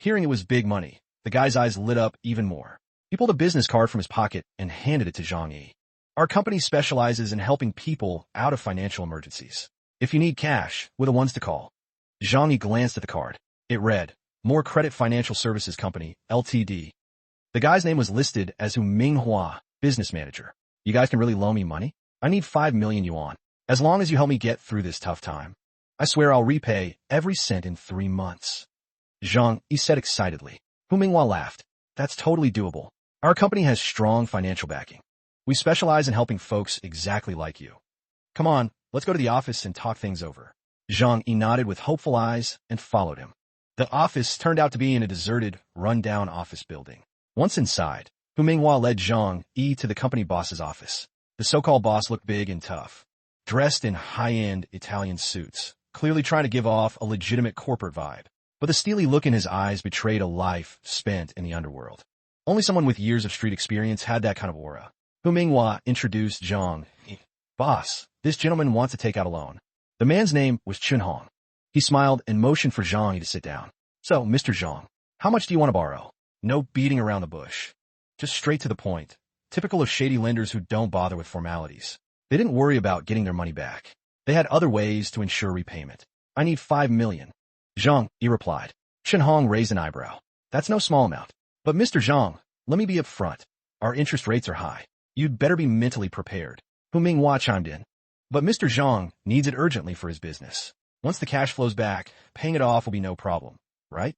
Hearing it was big money, the guy's eyes lit up even more. He pulled a business card from his pocket and handed it to Zhang Yi. Our company specializes in helping people out of financial emergencies. If you need cash, we're the ones to call. Zhang Yi glanced at the card. It read, More Credit Financial Services Company, Ltd. The guy's name was listed as Manhwa, business manager. You guys can really loan me money? I need 5 million yuan. As long as you help me get through this tough time. I swear I'll repay every cent in 3 months. Zhang Yi said excitedly. Hu Minghua laughed. That's totally doable. Our company has strong financial backing. We specialize in helping folks exactly like you. Come on, let's go to the office and talk things over. Zhang Yi nodded with hopeful eyes and followed him. The office turned out to be in a deserted, run-down office building. Once inside, Hu Minghua led Zhang Yi to the company boss's office. The so-called boss looked big and tough, dressed in high-end Italian suits, clearly trying to give off a legitimate corporate vibe. But the steely look in his eyes betrayed a life spent in the underworld. Only someone with years of street experience had that kind of aura. Hu Minghua introduced Zhang Yi. Boss, this gentleman wants to take out a loan. The man's name was Chun Hong. He smiled and motioned for Zhang Yi to sit down. So, Mr. Zhang, how much do you want to borrow? No beating around the bush. Just straight to the point. Typical of shady lenders who don't bother with formalities. They didn't worry about getting their money back. They had other ways to ensure repayment. I need 5 million. Zhang Yi replied. Chun Hong raised an eyebrow. That's no small amount. But Mr. Zhang, let me be upfront. Our interest rates are high. You'd better be mentally prepared. Hu Minghua chimed in. But Mr. Zhang needs it urgently for his business. Once the cash flows back, paying it off will be no problem, right?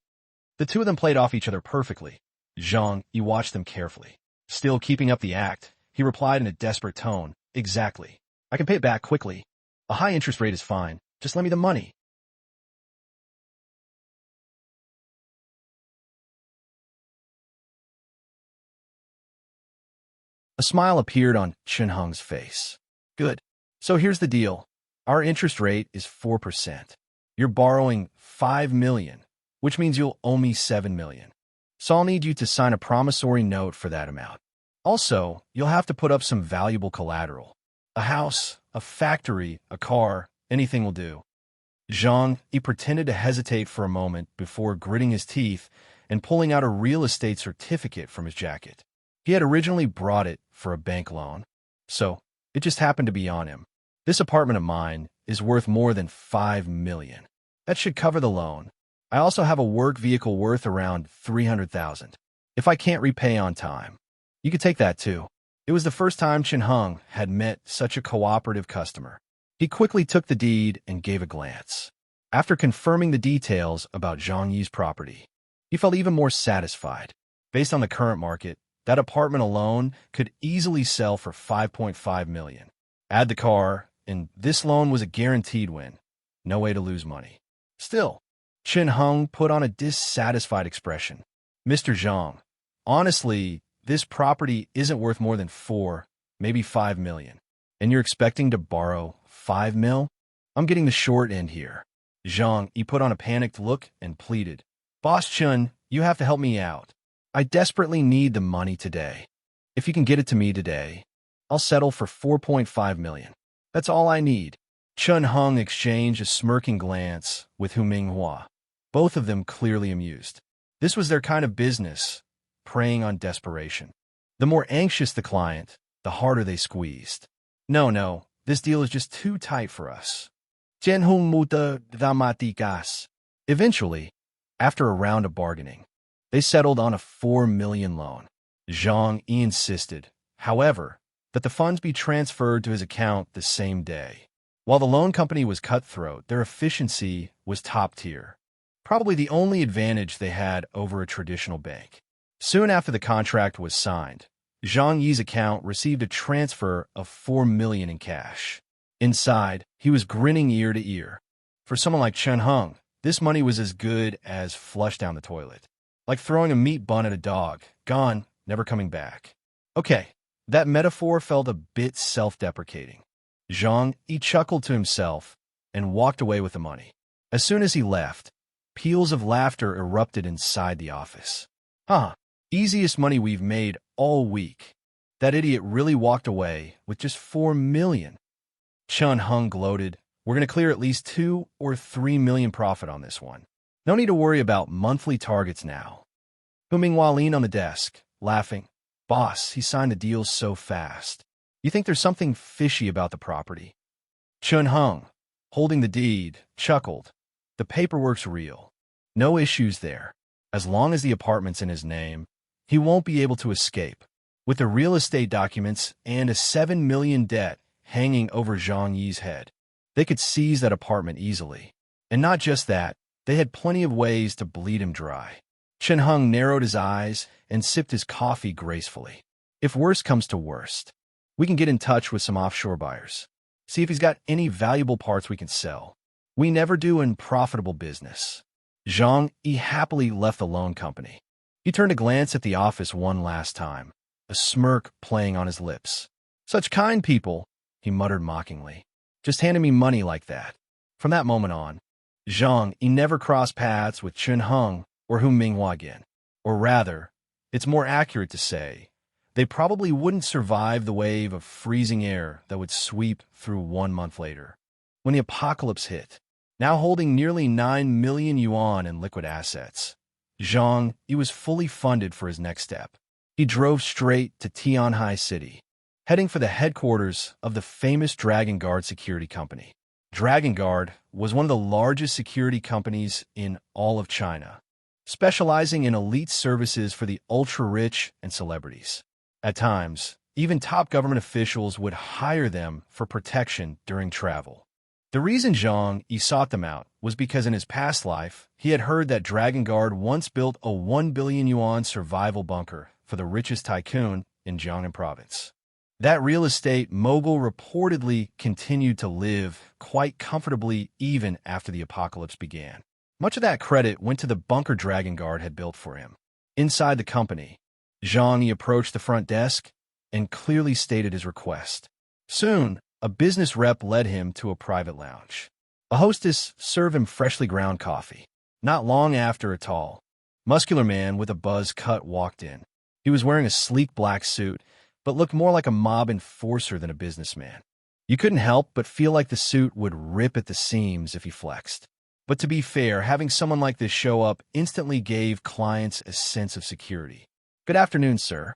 The two of them played off each other perfectly. Zhang Yi watched them carefully. Still keeping up the act, he replied in a desperate tone, Exactly. I can pay it back quickly. A high interest rate is fine. Just lend me the money. A smile appeared on Chun Hong's face. Good. So here's the deal. Our interest rate is 4%. You're borrowing $5 million, which means you'll owe me $7 million. So I'll need you to sign a promissory note for that amount. Also, you'll have to put up some valuable collateral. A house, a factory, a car, anything will do. Zhang, he pretended to hesitate for a moment before gritting his teeth and pulling out a real estate certificate from his jacket. He had originally brought it for a bank loan, so it just happened to be on him. This apartment of mine is worth more than $5 million. That should cover the loan. I also have a work vehicle worth around $300,000. If I can't repay on time, you could take that too. It was the first time Chen Heng had met such a cooperative customer. He quickly took the deed and gave a glance. After confirming the details about Zhang Yi's property, he felt even more satisfied. Based on the current market, that apartment alone could easily sell for $5.5 million. Add the car, and this loan was a guaranteed win. No way to lose money. Still, Chen Heng put on a dissatisfied expression. Mr. Zhang, honestly, this property isn't worth more than $4, maybe $5 million. And you're expecting to borrow $5 mil? I'm getting the short end here. Zhang, he put on a panicked look and pleaded. Boss Chen, you have to help me out. I desperately need the money today. If you can get it to me today, I'll settle for $4.5 million. That's all I need. Chen Heng exchanged a smirking glance with Manhwa, both of them clearly amused. This was their kind of business, preying on desperation. The more anxious the client, the harder they squeezed. No, this deal is just too tight for us. Eventually, after a round of bargaining, they settled on a $4 million loan. Zhang Yi insisted, however, that the funds be transferred to his account the same day. While the loan company was cutthroat, their efficiency was top tier, probably the only advantage they had over a traditional bank. Soon after the contract was signed, Zhang Yi's account received a transfer of $4 million in cash. Inside, he was grinning ear to ear. For someone like Chen Heng, this money was as good as flush down the toilet. Like throwing a meat bun at a dog, gone, never coming back. Okay, that metaphor felt a bit self-deprecating. Zhang, he chuckled to himself and walked away with the money. As soon as he left, peals of laughter erupted inside the office. Easiest money we've made all week. That idiot really walked away with just $4 million. Chen Heng gloated. We're going to clear at least $2 or $3 million profit on this one. No need to worry about monthly targets now. Minghua leaned on the desk, laughing. Boss, he signed the deal so fast. You think there's something fishy about the property? Chen Heng, holding the deed, chuckled. The paperwork's real. No issues there. As long as the apartment's in his name, he won't be able to escape. With the real estate documents and a $7 million debt hanging over Zhang Yi's head, they could seize that apartment easily. And not just that, they had plenty of ways to bleed him dry. Chen Heng narrowed his eyes and sipped his coffee gracefully. If worst comes to worst, we can get in touch with some offshore buyers. See if he's got any valuable parts we can sell. We never do in profitable business. Zhang Yi happily left the loan company. He turned to glance at the office one last time, a smirk playing on his lips. Such kind people, he muttered mockingly. Just handing me money like that. From that moment on, Zhang Yi never crossed paths with Chen Heng or Minhwa again. Or rather, it's more accurate to say, they probably wouldn't survive the wave of freezing air that would sweep through 1 month later. When the apocalypse hit, now holding nearly 9 million yuan in liquid assets, Zhang Yi was fully funded for his next step. He drove straight to Tianhai City, heading for the headquarters of the famous Dragon Guard security company. Dragon Guard was one of the largest security companies in all of China, specializing in elite services for the ultra-rich and celebrities. At times, even top government officials would hire them for protection during travel. The reason Zhang Yi sought them out was because in his past life, he had heard that Dragon Guard once built a 1 billion yuan survival bunker for the richest tycoon in Jiangnan province. That real estate mogul reportedly continued to live quite comfortably even after the apocalypse began. Much of that credit went to the bunker Dragon Guard had built for him. Inside the company, Zhang Yi approached the front desk and clearly stated his request. Soon, A business rep led him to a private lounge. A hostess served him freshly ground coffee. Not long after, a tall, muscular man with a buzz cut walked in. He was wearing a sleek black suit, but looked more like a mob enforcer than a businessman. You couldn't help but feel like the suit would rip at the seams if he flexed. But to be fair, having someone like this show up instantly gave clients a sense of security. "Good afternoon, sir.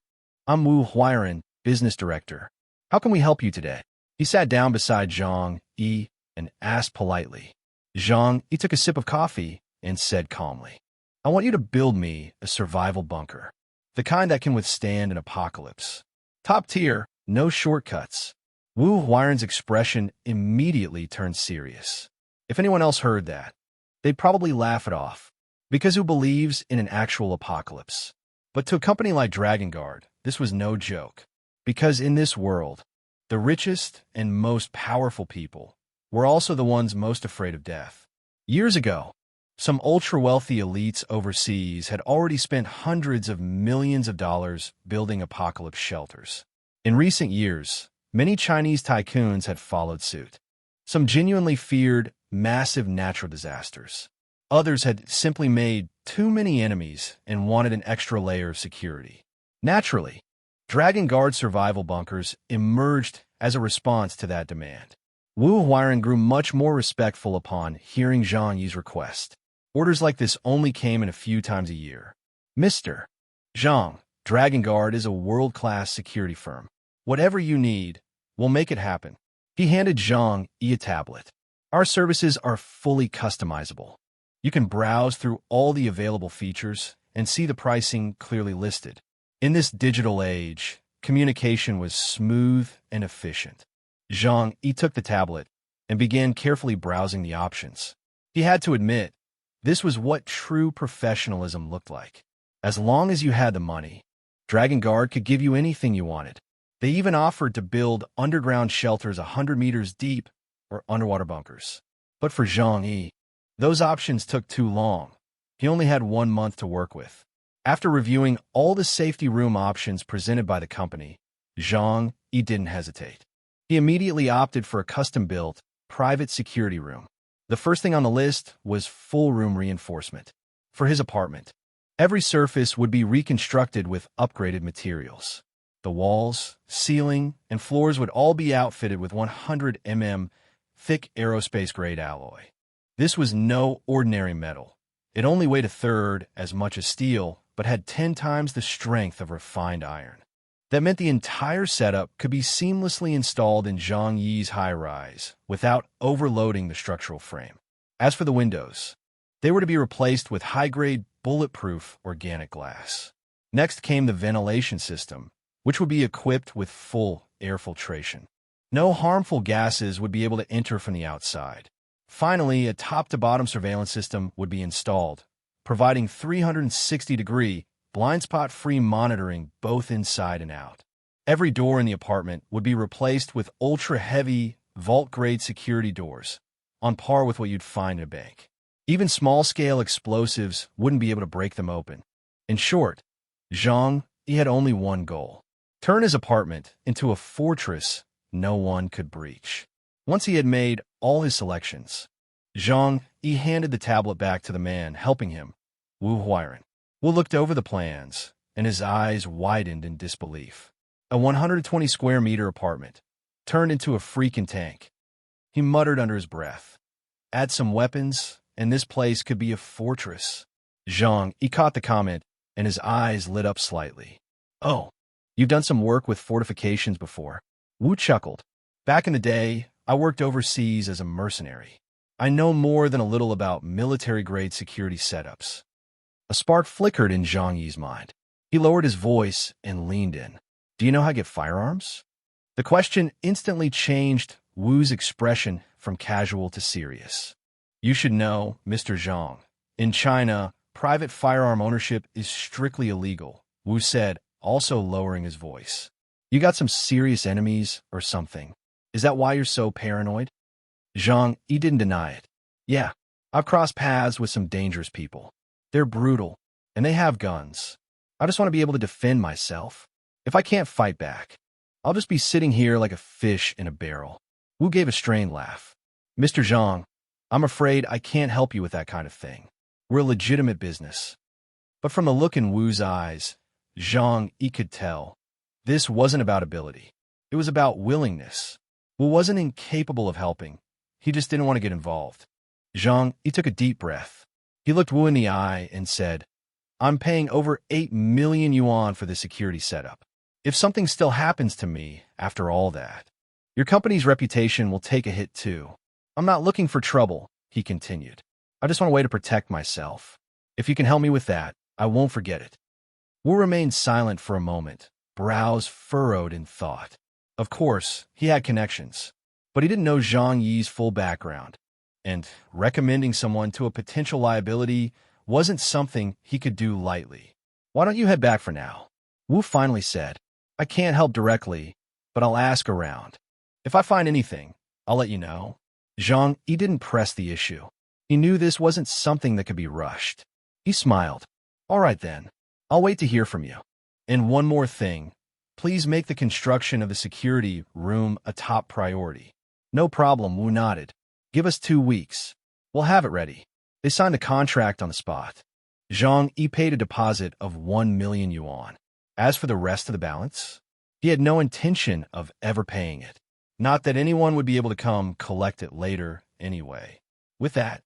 I'm Wu Huiren, business director. How can we help you today?" He sat down beside Zhang Yi and asked politely. Zhang Yi took a sip of coffee and said calmly, "I want you to build me a survival bunker, the kind that can withstand an apocalypse. Top tier, no shortcuts." Wu Huiren's expression immediately turned serious. If anyone else heard that, they'd probably laugh it off, because who believes in an actual apocalypse? But to a company like Dragon Guard, this was no joke, because in this world, the richest and most powerful people were also the ones most afraid of death. Years ago, some ultra-wealthy elites overseas had already spent hundreds of millions of dollars building apocalypse shelters. In recent years, many Chinese tycoons had followed suit. Some genuinely feared massive natural disasters. Others had simply made too many enemies and wanted an extra layer of security. Naturally, Dragon Guard survival bunkers emerged as a response to that demand. Wu Huiren grew much more respectful upon hearing Zhang Yi's request. Orders like this only came in a few times a year. "Mr. Zhang, Dragon Guard is a world-class security firm. Whatever you need, we'll make it happen." He handed Zhang Yi a tablet. "Our services are fully customizable. You can browse through all the available features and see the pricing clearly listed." In this digital age, communication was smooth and efficient. Zhang Yi took the tablet and began carefully browsing the options. He had to admit, this was what true professionalism looked like. As long as you had the money, Dragon Guard could give you anything you wanted. They even offered to build underground shelters 100 meters deep or underwater bunkers. But for Zhang Yi, those options took too long. He only had 1 month to work with. After reviewing all the safety room options presented by the company, Zhang Yi didn't hesitate. He immediately opted for a custom-built, private security room. The first thing on the list was full room reinforcement. For his apartment, every surface would be reconstructed with upgraded materials. The walls, ceiling, and floors would all be outfitted with 100 mm thick aerospace-grade alloy. This was no ordinary metal. It only weighed a third as much as steel, but had 10 times the strength of refined iron. That meant the entire setup could be seamlessly installed in Zhang Yi's high-rise without overloading the structural frame. As for the windows, they were to be replaced with high-grade, bulletproof organic glass. Next came the ventilation system, which would be equipped with full air filtration. No harmful gases would be able to enter from the outside. Finally, a top-to-bottom surveillance system would be installed, providing 360-degree, blind spot-free monitoring both inside and out. Every door in the apartment would be replaced with ultra-heavy, vault-grade security doors, on par with what you'd find in a bank. Even small-scale explosives wouldn't be able to break them open. In short, Zhang Yi had only one goal: turn his apartment into a fortress no one could breach. Once he had made all his selections, Zhang Yi handed the tablet back to the man helping him, Wu Huiren. Wu looked over the plans, and his eyes widened in disbelief. A 120-square-meter apartment turned into a freaking tank. He muttered under his breath, "Add some weapons, and this place could be a fortress." Zhang Yi caught the comment, and his eyes lit up slightly. "Oh, you've done some work with fortifications before." Wu chuckled. "Back in the day, I worked overseas as a mercenary. I know more than a little about military-grade security setups." A spark flickered in Zhang Yi's mind. He lowered his voice and leaned in. "Do you know how to get firearms?" The question instantly changed Wu's expression from casual to serious. "You should know, Mr. Zhang. In China, private firearm ownership is strictly illegal," Wu said, also lowering his voice. "You got some serious enemies or something? Is that why you're so paranoid?" Zhang Yi didn't deny it. "Yeah, I've crossed paths with some dangerous people. They're brutal, and they have guns. I just want to be able to defend myself. If I can't fight back, I'll just be sitting here like a fish in a barrel." Wu gave a strained laugh. Mr. Zhang, I'm afraid I can't help you with that kind of thing. We're a legitimate business. But from the look in Wu's eyes, Zhang Yi could tell. This wasn't about ability. It was about willingness. Wu wasn't incapable of helping. He just didn't want to get involved. Zhang Yi took a deep breath. He looked Wu in the eye and said, I'm paying over 8 million yuan for the security setup. If something still happens to me after all that, your company's reputation will take a hit too. I'm not looking for trouble, he continued. I just want a way to protect myself. If you can help me with that, I won't forget it. Wu remained silent for a moment, brows furrowed in thought. Of course, he had connections, but he didn't know Zhang Yi's full background, and recommending someone to a potential liability wasn't something he could do lightly. Why don't you head back for now? Wu finally said, I can't help directly, but I'll ask around. If I find anything, I'll let you know. Zhang Yi didn't press the issue. He knew this wasn't something that could be rushed. He smiled. All right then, I'll wait to hear from you. And one more thing. Please make the construction of the security room a top priority. No problem, Wu nodded. Give us 2 weeks. We'll have it ready. They signed a contract on the spot. Zhang Yi paid a deposit of 1 million yuan. As for the rest of the balance, he had no intention of ever paying it. Not that anyone would be able to come collect it later anyway. With that,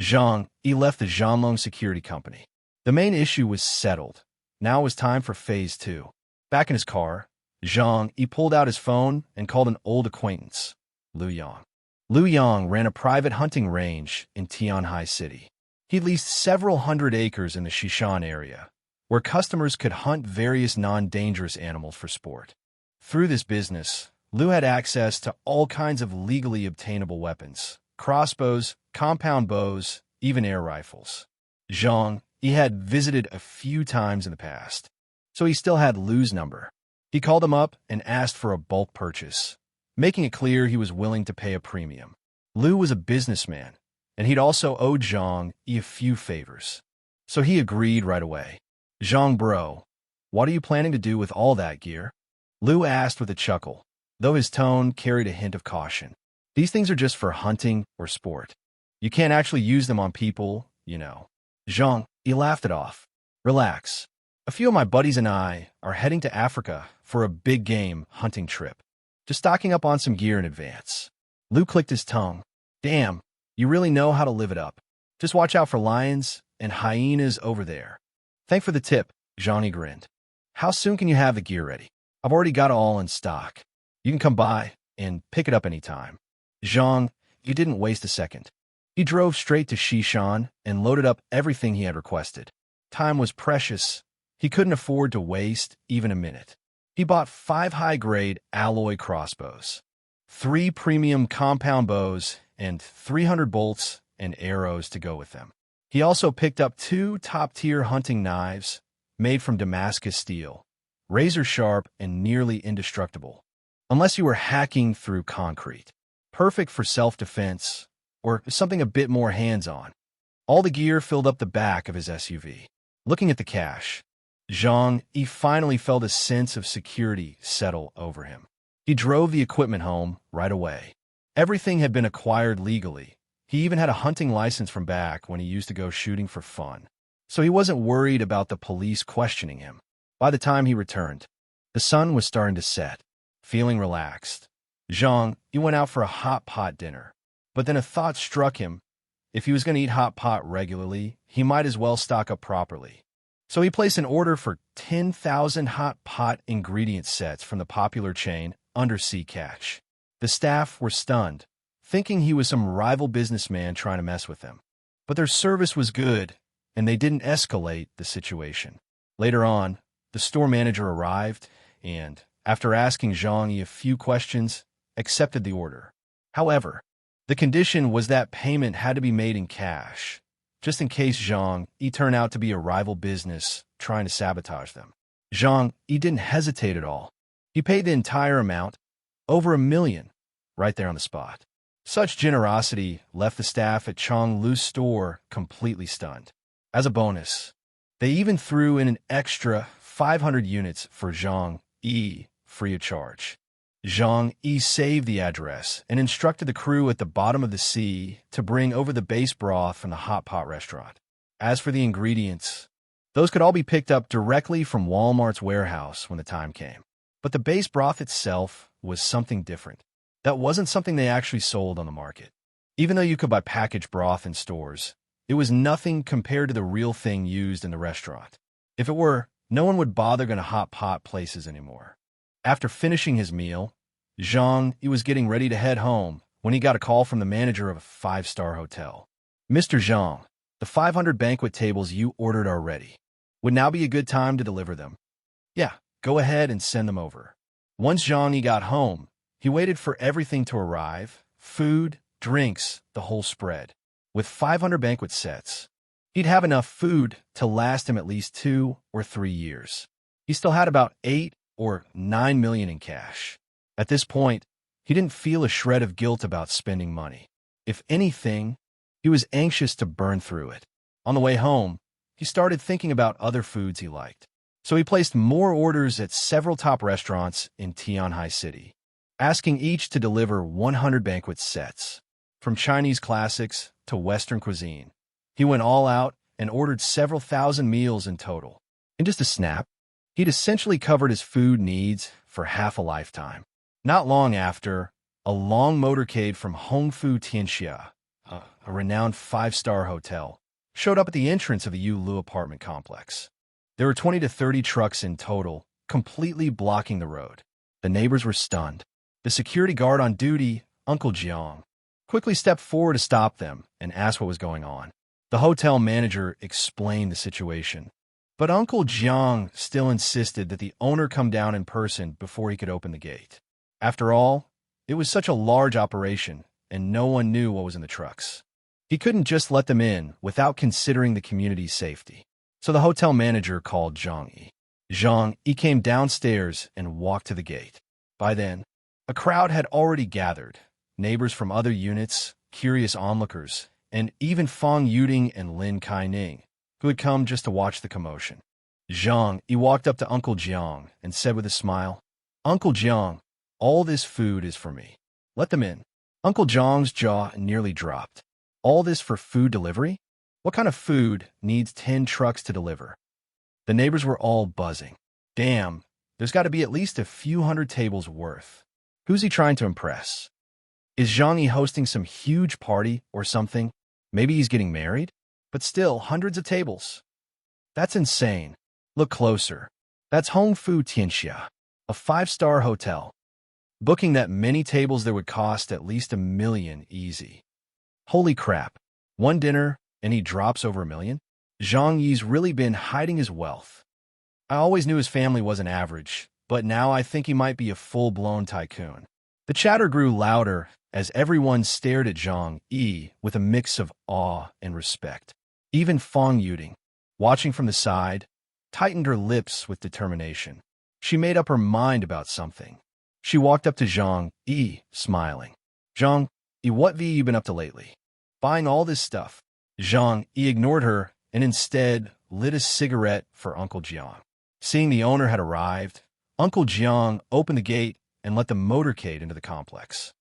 Zhang Yi left the Zhanglong Security Company. The main issue was settled. Now it was time for Phase 2. Back in his car, Zhang Yi pulled out his phone and called an old acquaintance, Liu Yang. Liu Yang ran a private hunting range in Tianhai City. He leased several hundred acres in the Xishan area, where customers could hunt various non-dangerous animals for sport. Through this business, Liu had access to all kinds of legally obtainable weapons, crossbows, compound bows, even air rifles. Zhang Yi had visited a few times in the past, so he still had Liu's number. He called him up and asked for a bulk purchase, making it clear he was willing to pay a premium. Liu was a businessman, and he'd also owed Zhang Yi a few favors, so he agreed right away. Zhang bro, what are you planning to do with all that gear? Liu asked with a chuckle, though his tone carried a hint of caution. These things are just for hunting or sport. You can't actually use them on people, you know. Zhang Yi laughed it off. Relax. A few of my buddies and I are heading to Africa for a big game hunting trip. Just stocking up on some gear in advance. Liu clicked his tongue. Damn, you really know how to live it up. Just watch out for lions and hyenas over there. Thanks for the tip, Zhang Yi grinned. How soon can you have the gear ready? I've already got it all in stock. You can come by and pick it up anytime. Zhang Yi didn't waste a second. He drove straight to Xishan and loaded up everything he had requested. Time was precious. He couldn't afford to waste even a minute. He bought 5 high-grade alloy crossbows, 3 premium compound bows, and 300 bolts and arrows to go with them. He also picked up 2 top-tier hunting knives made from Damascus steel, razor-sharp and nearly indestructible, unless you were hacking through concrete. Perfect for self-defense or something a bit more hands-on. All the gear filled up the back of his SUV. Looking at the cash, Zhang Yi finally felt a sense of security settle over him. He drove the equipment home right away. Everything had been acquired legally. He even had a hunting license from back when he used to go shooting for fun. So he wasn't worried about the police questioning him. By the time he returned, the sun was starting to set. Feeling relaxed, Zhang Yi went out for a hot pot dinner. But then a thought struck him. If he was going to eat hot pot regularly, he might as well stock up properly. So he placed an order for 10,000 hot pot ingredient sets from the popular chain Undersea Catch. The staff were stunned, thinking he was some rival businessman trying to mess with them. But their service was good, and they didn't escalate the situation. Later on, the store manager arrived and, after asking Zhang Yi a few questions, accepted the order. However, the condition was that payment had to be made in cash, just in case Zhang Yi turned out to be a rival business trying to sabotage them. Zhang Yi didn't hesitate at all. He paid the entire amount, over 1 million, right there on the spot. Such generosity left the staff at Chong Lu's store completely stunned. As a bonus, they even threw in an extra 500 units for Zhang Yi free of charge. Zhang Yi saved the address and instructed the crew at the bottom of the sea to bring over the base broth from the hot pot restaurant. As for the ingredients, those could all be picked up directly from Walmart's warehouse when the time came. But the base broth itself was something different. That wasn't something they actually sold on the market. Even though you could buy packaged broth in stores, it was nothing compared to the real thing used in the restaurant. If it were, no one would bother going to hot pot places anymore. After finishing his meal, Zhang Yi was getting ready to head home when he got a call from the manager of a five-star hotel. "Mr. Zhang, the 500 banquet tables you ordered are ready. Would now be a good time to deliver them?" "Yeah, go ahead and send them over." Once Zhang Yi got home, he waited for everything to arrive: food, drinks, the whole spread. With 500 banquet sets, he'd have enough food to last him at least 2 or 3 years. He still had about 8 or 9 million in cash. At this point, he didn't feel a shred of guilt about spending money. If anything, he was anxious to burn through it. On the way home, he started thinking about other foods he liked. So he placed more orders at several top restaurants in Tianhai City, asking each to deliver 100 banquet sets. From Chinese classics to Western cuisine, he went all out and ordered several thousand meals in total. In just a snap, he'd essentially covered his food needs for half a lifetime. Not long after, a long motorcade from Hongfu Tianxia, a renowned 5-star hotel, showed up at the entrance of the Yulu apartment complex. There were 20 to 30 trucks in total, completely blocking the road. The neighbors were stunned. The security guard on duty, Uncle Jiang, quickly stepped forward to stop them and asked what was going on. The hotel manager explained the situation, but Uncle Jiang still insisted that the owner come down in person before he could open the gate. After all, it was such a large operation, and no one knew what was in the trucks. He couldn't just let them in without considering the community's safety. So the hotel manager called Zhang Yi. Zhang Yi came downstairs and walked to the gate. By then, a crowd had already gathered. Neighbors from other units, curious onlookers, and even Fang Yuding and Lin Kaining, who had come just to watch the commotion. Zhang Yi walked up to Uncle Jiang and said with a smile, "Uncle Jiang, all this food is for me. Let them in." Uncle Jiang's jaw nearly dropped. All this for food delivery? What kind of food needs 10 trucks to deliver? The neighbors were all buzzing. Damn, there's got to be at least a few hundred tables worth. Who's he trying to impress? Is Zhang Yi hosting some huge party or something? Maybe he's getting married? But still, hundreds of tables. That's insane. Look closer. That's Hongfu Tianxia, a 5-star hotel. Booking that many tables there would cost at least $1 million easy. Holy crap. One dinner, and he drops over $1 million? Zhang Yi's really been hiding his wealth. I always knew his family wasn't average, but now I think he might be a full-blown tycoon. The chatter grew louder as everyone stared at Zhang Yi with a mix of awe and respect. Even Fang Yuding, watching from the side, tightened her lips with determination. She made up her mind about something. She walked up to Zhang Yi, smiling. "Zhang Yi, what have you been up to lately? Buying all this stuff?" Zhang Yi ignored her and instead lit a cigarette for Uncle Jiang. Seeing the owner had arrived, Uncle Jiang opened the gate and let the motorcade into the complex.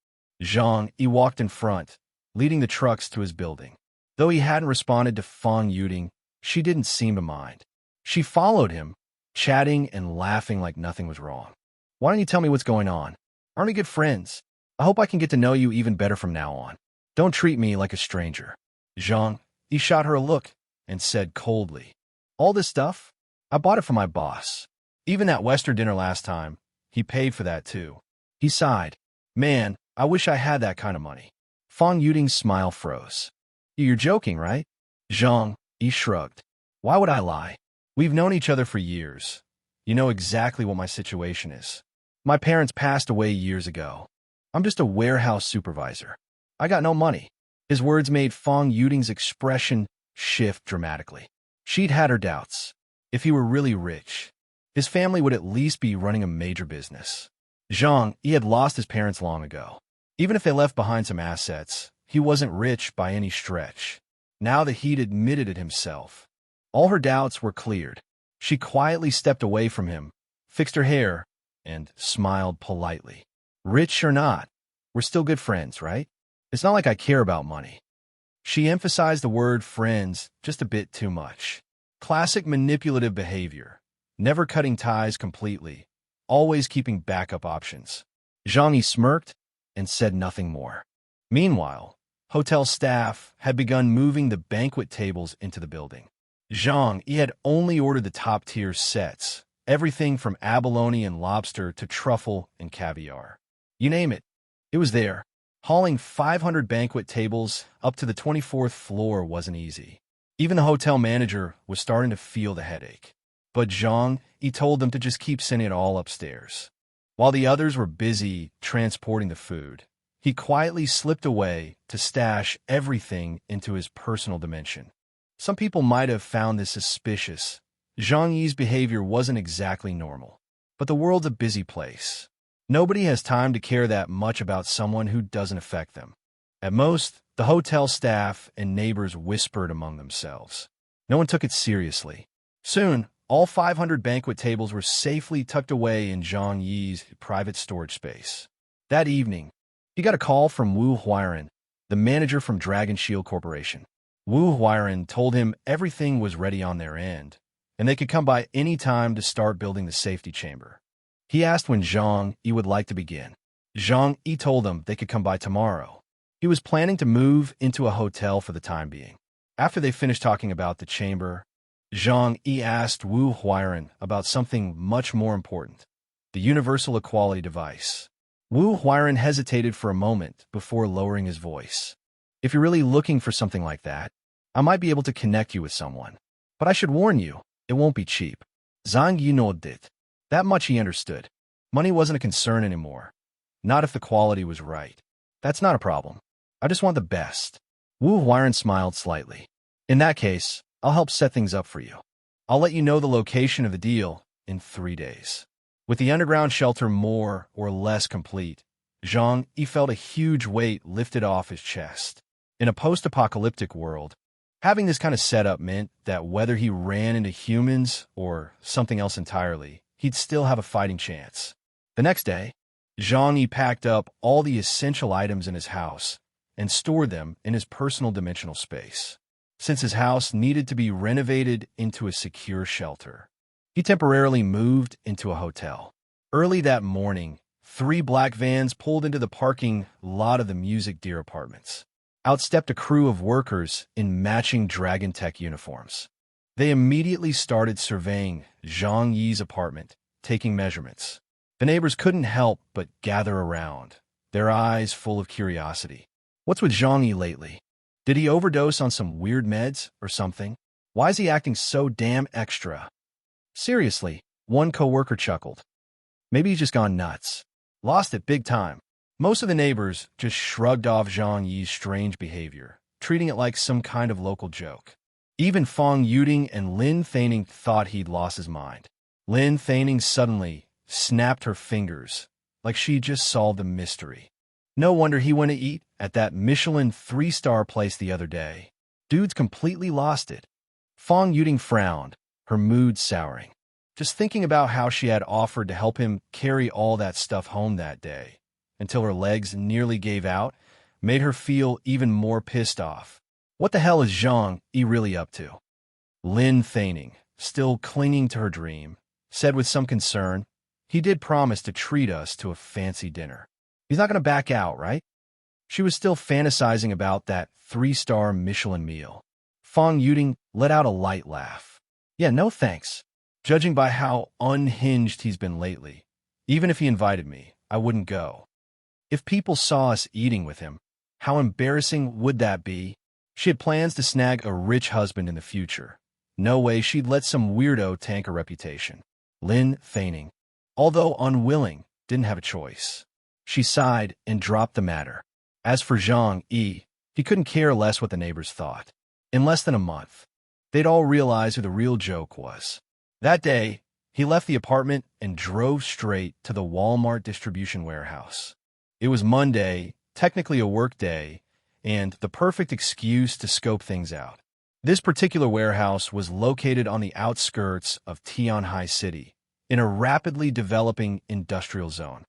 Zhang Yi walked in front, leading the trucks to his building. Though he hadn't responded to Fang Yuding, she didn't seem to mind. She followed him, chatting and laughing like nothing was wrong. "Why don't you tell me what's going on? Aren't we good friends? I hope I can get to know you even better from now on. Don't treat me like a stranger." Zhang Yi shot her a look and said coldly, "All this stuff? I bought it for my boss. Even that Western dinner last time, he paid for that too." He sighed. "Man, I wish I had that kind of money." Fang Yuding's smile froze. "You're joking, right?" Zhang Yi shrugged. "Why would I lie? We've known each other for years. You know exactly what my situation is. My parents passed away years ago. I'm just a warehouse supervisor. I got no money." His words made Fang Yuding's expression shift dramatically. She'd had her doubts. If he were really rich, his family would at least be running a major business. Zhang Yi had lost his parents long ago. Even if they left behind some assets, he wasn't rich by any stretch. Now that he'd admitted it himself, all her doubts were cleared. She quietly stepped away from him, fixed her hair, and smiled politely. Rich or not, we're still good friends, right? It's not like I care about money. She emphasized the word friends just a bit too much. Classic manipulative behavior, never cutting ties completely, always keeping backup options. Zhang Yi smirked and said nothing more. Meanwhile, hotel staff had begun moving the banquet tables into the building. Zhang Yi had only ordered the top-tier sets, everything from abalone and lobster to truffle and caviar. You name it, it was there. Hauling 500 banquet tables up to the 24th floor wasn't easy. Even the hotel manager was starting to feel the headache. But Zhang Yi told them to just keep sending it all upstairs. While the others were busy transporting the food, he quietly slipped away to stash everything into his personal dimension. Some people might have found this suspicious. Zhang Yi's behavior wasn't exactly normal. But the world's a busy place. Nobody has time to care that much about someone who doesn't affect them. At most, the hotel staff and neighbors whispered among themselves. No one took it seriously. Soon, all 500 banquet tables were safely tucked away in Zhang Yi's private storage space. That evening, he got a call from Wu Huiran, the manager from Dragon Shield Corporation. Wu Huiran told him everything was ready on their end, and they could come by any time to start building the safety chamber. He asked when Zhang Yi would like to begin. Zhang Yi told them they could come by tomorrow. He was planning to move into a hotel for the time being. After they finished talking about the chamber, Zhang Yi asked Wu Huiran about something much more important, the universal equality device. Wu Huiran hesitated for a moment before lowering his voice. If you're really looking for something like that, I might be able to connect you with someone. But I should warn you, it won't be cheap. Zhang Yi nodded. That much he understood. Money wasn't a concern anymore. Not if the quality was right. That's not a problem. I just want the best. Wu Huiran smiled slightly. In that case, I'll help set things up for you. I'll let you know the location of the deal in 3 days. With the underground shelter more or less complete, Zhang Yi felt a huge weight lifted off his chest. In a post-apocalyptic world, having this kind of setup meant that whether he ran into humans or something else entirely, he'd still have a fighting chance. The next day, Zhang Yi packed up all the essential items in his house and stored them in his personal dimensional space. Since his house needed to be renovated into a secure shelter, he temporarily moved into a hotel. Early that morning, 3 black vans pulled into the parking lot of the Music Deer Apartments. Out stepped a crew of workers in matching Dragon Tech uniforms. They immediately started surveying Zhang Yi's apartment, taking measurements. The neighbors couldn't help but gather around, their eyes full of curiosity. What's with Zhang Yi lately? Did he overdose on some weird meds or something? Why is he acting so damn extra? Seriously, one coworker chuckled. Maybe he's just gone nuts. Lost it big time. Most of the neighbors just shrugged off Zhang Yi's strange behavior, treating it like some kind of local joke. Even Fong Yuding and Lin Thaining thought he'd lost his mind. Lin Thaining suddenly snapped her fingers, like she just solved a mystery. No wonder he went to eat at that Michelin 3-star place the other day. Dude's completely lost it. Fong Yuding frowned, her mood souring. Just thinking about how she had offered to help him carry all that stuff home that day, until her legs nearly gave out, made her feel even more pissed off. What the hell is Zhang Yi really up to? Lin Thaining, still clinging to her dream, said with some concern, he did promise to treat us to a fancy dinner. He's not going to back out, right? She was still fantasizing about that 3-star Michelin meal. Fong Yuding let out a light laugh. Yeah, no thanks. Judging by how unhinged he's been lately, even if he invited me, I wouldn't go. If people saw us eating with him, how embarrassing would that be? She had plans to snag a rich husband in the future. No way she'd let some weirdo tank her reputation. Lin Thaining, although unwilling, didn't have a choice. She sighed and dropped the matter. As for Zhang Yi, he couldn't care less what the neighbors thought. In less than a month, they'd all realize who the real joke was. That day, he left the apartment and drove straight to the Walmart distribution warehouse. It was Monday, technically a work day, and the perfect excuse to scope things out. This particular warehouse was located on the outskirts of Tianhai City, in a rapidly developing industrial zone.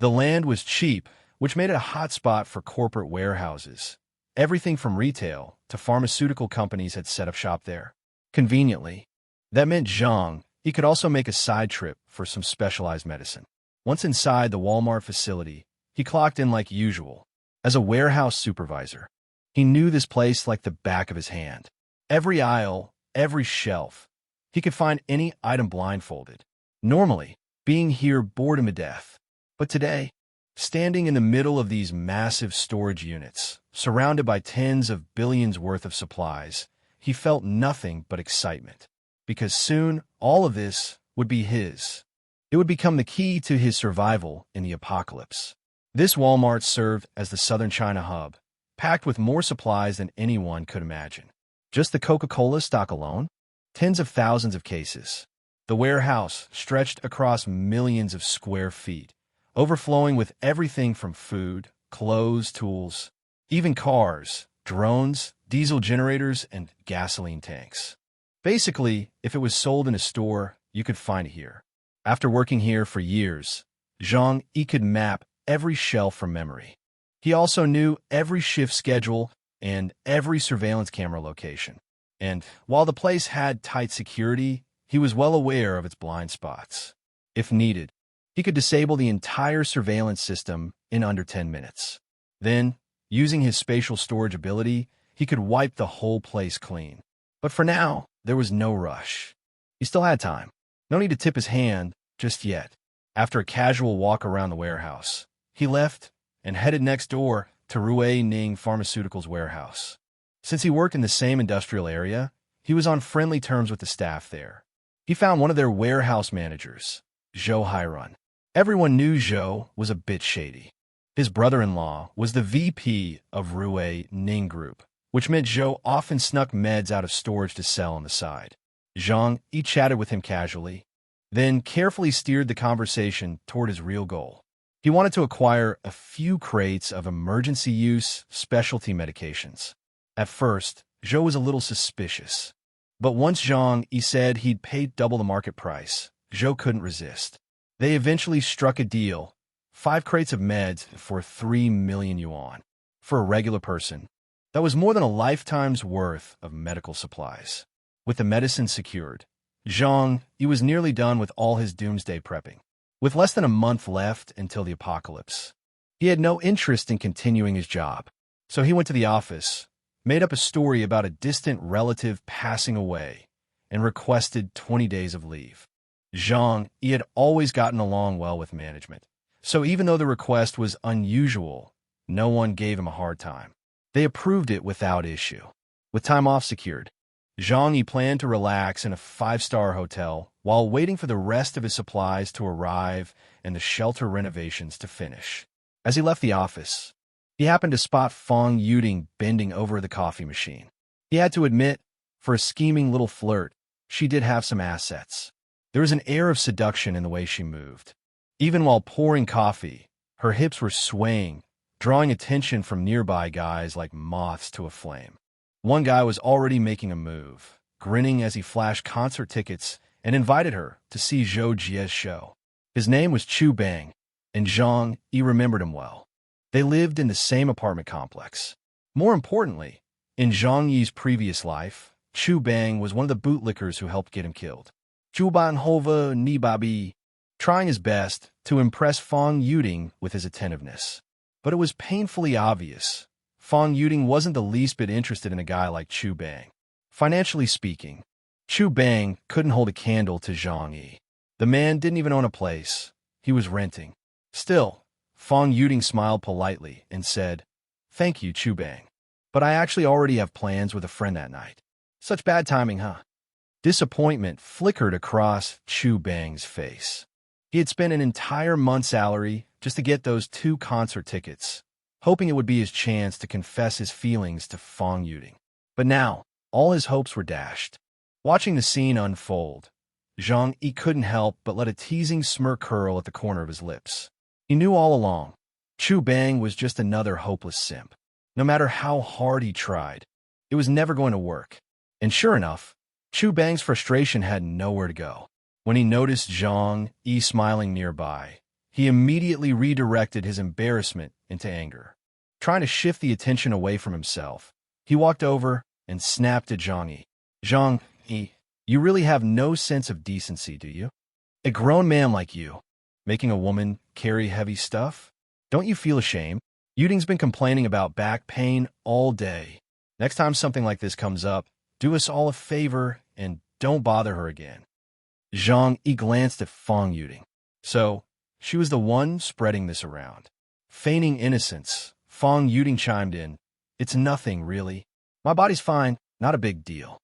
The land was cheap, which made it a hot spot for corporate warehouses. Everything from retail to pharmaceutical companies had set up shop there. Conveniently, that meant Zhang, he could also make a side trip for some specialized medicine. Once inside the Walmart facility, he clocked in like usual. As a warehouse supervisor, he knew this place like the back of his hand. Every aisle, every shelf, he could find any item blindfolded. Normally, being here bored him to death. But today, standing in the middle of these massive storage units, surrounded by tens of billions worth of supplies, he felt nothing but excitement. Because soon, all of this would be his. It would become the key to his survival in the apocalypse. This Walmart served as the southern China hub, packed with more supplies than anyone could imagine. Just the Coca-Cola stock alone? Tens of thousands of cases. The warehouse stretched across millions of square feet, overflowing with everything from food, clothes, tools, even cars, drones, diesel generators, and gasoline tanks. Basically, if it was sold in a store, you could find it here. After working here for years, Zhang Yi could map every shelf from memory. He also knew every shift schedule and every surveillance camera location. And while the place had tight security, he was well aware of its blind spots. If needed, he could disable the entire surveillance system in under 10 minutes. Then, using his spatial storage ability, he could wipe the whole place clean. But for now, there was no rush. He still had time. No need to tip his hand just yet. After a casual walk around the warehouse, he left and headed next door to Rui Ning Pharmaceuticals warehouse. Since he worked in the same industrial area, he was on friendly terms with the staff there. He found one of their warehouse managers, Zhou Hairun. Everyone knew Zhou was a bit shady. His brother-in-law was the VP of Rui Ning Group, which meant Zhou often snuck meds out of storage to sell on the side. Zhang Yi chatted with him casually, then carefully steered the conversation toward his real goal. He wanted to acquire a few crates of emergency-use specialty medications. At first, Zhou was a little suspicious. But once Zhang Yi said he'd paid double the market price, Zhou couldn't resist. They eventually struck a deal, 5 crates of meds for 3 million yuan. For a regular person, that was more than a lifetime's worth of medical supplies. With the medicine secured, Zhang Yi was nearly done with all his doomsday prepping. With less than a month left until the apocalypse, he had no interest in continuing his job. So he went to the office, made up a story about a distant relative passing away, and requested 20 days of leave. Zhang Yi had always gotten along well with management, so even though the request was unusual, no one gave him a hard time. They approved it without issue. With time off secured, Zhang Yi planned to relax in a 5-star hotel while waiting for the rest of his supplies to arrive and the shelter renovations to finish. As he left the office, he happened to spot Fong Yuding bending over the coffee machine. He had to admit, for a scheming little flirt, she did have some assets. There was an air of seduction in the way she moved. Even while pouring coffee, her hips were swaying, drawing attention from nearby guys like moths to a flame. One guy was already making a move, grinning as he flashed concert tickets and invited her to see Zhou Jie's show. His name was Chu Bang, and Zhang Yi remembered him well. They lived in the same apartment complex. More importantly, in Zhang Yi's previous life, Chu Bang was one of the bootlickers who helped get him killed. Chu Ban Hova Ni Babi, trying his best to impress Fong Yuding with his attentiveness. But it was painfully obvious Fong Yuding wasn't the least bit interested in a guy like Chu Bang. Financially speaking, Chu Bang couldn't hold a candle to Zhang Yi. The man didn't even own a place. He was renting. Still, Fong Yuding smiled politely and said, "Thank you, Chu Bang. But I actually already have plans with a friend that night." Such bad timing, huh? Disappointment flickered across Chu Bang's face. He had spent an entire month's salary just to get those 2 concert tickets, hoping it would be his chance to confess his feelings to Fong Yuding. But now, all his hopes were dashed. Watching the scene unfold, Zhang Yi couldn't help but let a teasing smirk curl at the corner of his lips. He knew all along, Chu Bang was just another hopeless simp. No matter how hard he tried, it was never going to work. And sure enough, Chu Bang's frustration had nowhere to go. When he noticed Zhang Yi smiling nearby, He immediately redirected his embarrassment into anger. Trying to shift the attention away from himself, he walked over and snapped at Zhang Yi. Zhang Yi, you really have no sense of decency, do you? A grown man like you, making a woman carry heavy stuff? Don't you feel ashamed? Yuding's been complaining about back pain all day. Next time something like this comes up, do us all a favor and don't bother her again. Zhang Yi glanced at Fong Yuding. So, she was the one spreading this around. Feigning innocence, Fong Yuding chimed in. It's nothing, really. My body's fine, not a big deal.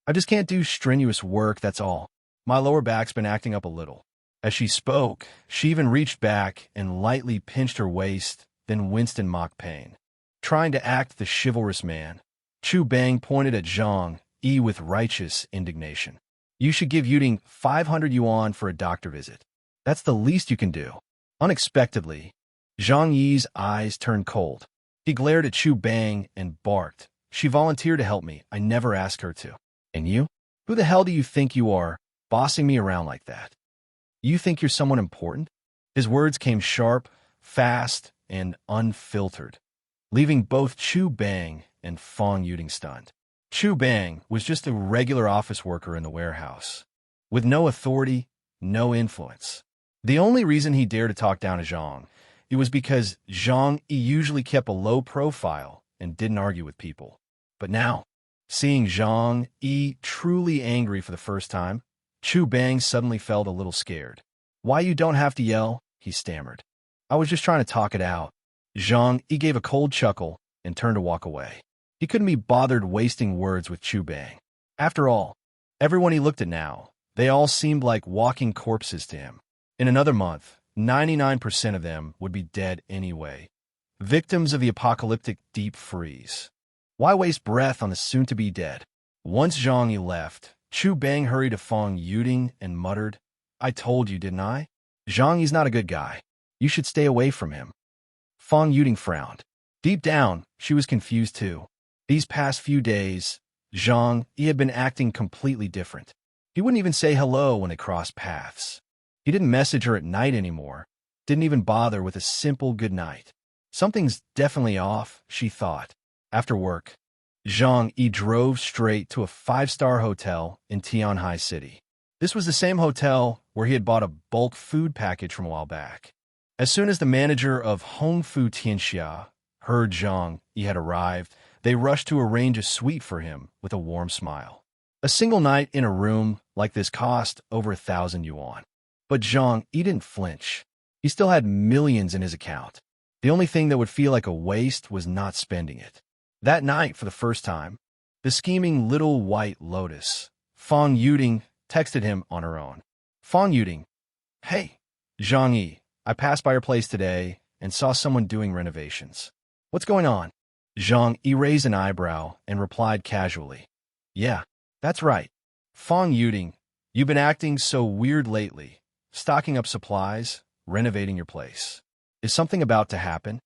I just can't do strenuous work, that's all. My lower back's been acting up a little. As she spoke, she even reached back and lightly pinched her waist, then winced in mock pain. Trying to act the chivalrous man, Chu Bang pointed at Zhang Yi with righteous indignation. You should give Yuding 500 yuan for a doctor visit. That's the least you can do. Unexpectedly, Zhang Yi's eyes turned cold. He glared at Chu Bang and barked. She volunteered to help me. I never asked her to. And you? Who the hell do you think you are, bossing me around like that? You think you're someone important? His words came sharp, fast, and unfiltered, leaving both Chu Bang and Fong Yuding stunned. Chu Bang was just a regular office worker in the warehouse, with no authority, no influence. The only reason he dared to talk down to Zhang, it was because Zhang Yi usually kept a low profile and didn't argue with people. But now, seeing Zhang Yi truly angry for the first time, Chu Bang suddenly felt a little scared. Why you don't have to yell? He stammered. I was just trying to talk it out. Zhang Yi gave a cold chuckle and turned to walk away. He couldn't be bothered wasting words with Chu Bang. After all, everyone he looked at now, they all seemed like walking corpses to him. In another month, 99% of them would be dead anyway, victims of the apocalyptic deep freeze. Why waste breath on the soon-to-be dead? Once Zhang Yi left, Chu Bang hurried to Fong Yuding and muttered, I told you, didn't I? Zhang Yi's not a good guy. You should stay away from him. Fong Yuding frowned. Deep down, she was confused too. These past few days, Zhang Yi had been acting completely different. He wouldn't even say hello when they crossed paths. He didn't message her at night anymore, didn't even bother with a simple good night. Something's definitely off, she thought. After work, Zhang Yi drove straight to a 5-star hotel in Tianhai City. This was the same hotel where he had bought a bulk food package from a while back. As soon as the manager of Hong Fu Tianxia heard Zhang Yi had arrived, they rushed to arrange a suite for him with a warm smile. A single night in a room like this cost over 1,000 yuan. But Zhang Yi didn't flinch. He still had millions in his account. The only thing that would feel like a waste was not spending it. That night, for the first time, the scheming little white lotus, Fong Yuding, texted him on her own. Fong Yuding, hey, Zhang Yi, I passed by your place today and saw someone doing renovations. What's going on? Zhang Yi raised an eyebrow and replied casually. Yeah, that's right. Fong Yuding, you've been acting so weird lately, stocking up supplies, renovating your place. Is something about to happen?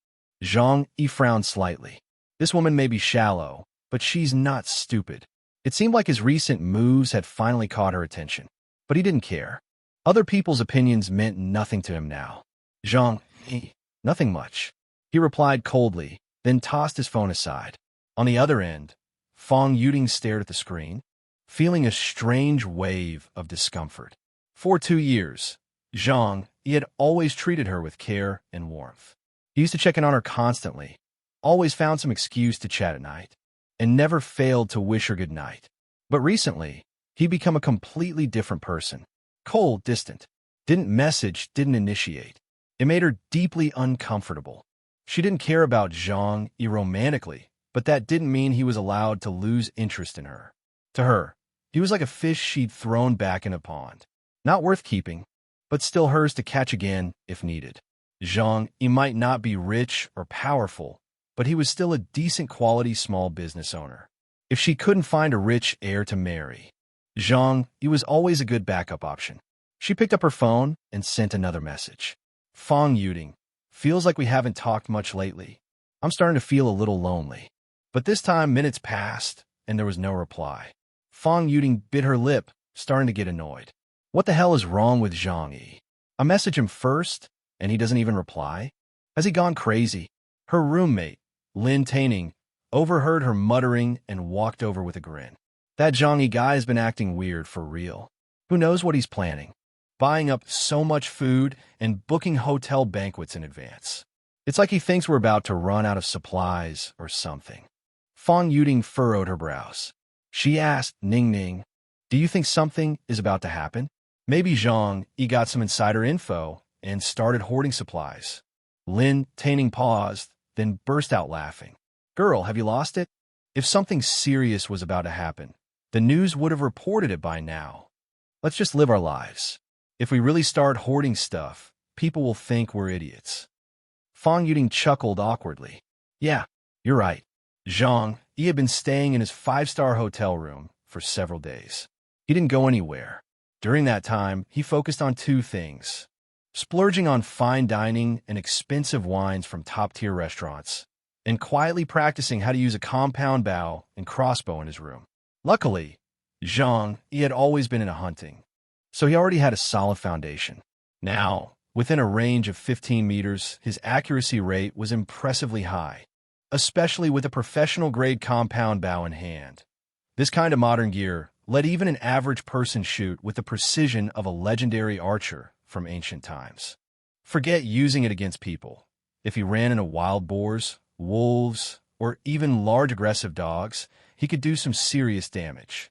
Zhang Yi frowned slightly. This woman may be shallow, but she's not stupid. It seemed like his recent moves had finally caught her attention, but he didn't care. Other people's opinions meant nothing to him now. Zhang Yi, nothing much. He replied coldly, then tossed his phone aside. On the other end, Fong Yuding stared at the screen, feeling a strange wave of discomfort. For 2 years, Zhang Yi had always treated her with care and warmth. He used to check in on her constantly, always found some excuse to chat at night, and never failed to wish her good night. But recently, he'd become a completely different person. Cold, distant, didn't message, didn't initiate. It made her deeply uncomfortable. She didn't care about Zhang Yi romantically, but that didn't mean he was allowed to lose interest in her. To her, he was like a fish she'd thrown back in a pond. Not worth keeping, but still hers to catch again if needed. Zhang Yi might not be rich or powerful, but he was still a decent quality small business owner. If she couldn't find a rich heir to marry, Zhang Yi was always a good backup option. She picked up her phone and sent another message. Fong Yuding, feels like we haven't talked much lately. I'm starting to feel a little lonely. But this time minutes passed and there was no reply. Fong Yuding bit her lip, starting to get annoyed. What the hell is wrong with Zhang Yi? I message him first and he doesn't even reply? Has he gone crazy? Her roommate, Lin Taining, overheard her muttering and walked over with a grin. That Zhang Yi guy has been acting weird for real. Who knows what he's planning? Buying up so much food and booking hotel banquets in advance. It's like he thinks we're about to run out of supplies or something. Fong Yuding furrowed her brows. She asked Ning Ning, "Do you think something is about to happen? Maybe Zhang Yi got some insider info and started hoarding supplies." Lin Taining paused, then burst out laughing. "Girl, have you lost it? If something serious was about to happen, the news would have reported it by now. Let's just live our lives. If we really start hoarding stuff, people will think we're idiots." Fong Yuding chuckled awkwardly. "Yeah, you're right." Zhang Yi had been staying in his 5-star hotel room for several days. He didn't go anywhere. During that time, he focused on 2 things: splurging on fine dining and expensive wines from top-tier restaurants, and quietly practicing how to use a compound bow and crossbow in his room. Luckily, Zhang Yi had always been into hunting, so he already had a solid foundation. Now, within a range of 15 meters, his accuracy rate was impressively high, especially with a professional-grade compound bow in hand. This kind of modern gear let even an average person shoot with the precision of a legendary archer from ancient times. Forget using it against people. If he ran into wild boars, wolves, or even large aggressive dogs, he could do some serious damage.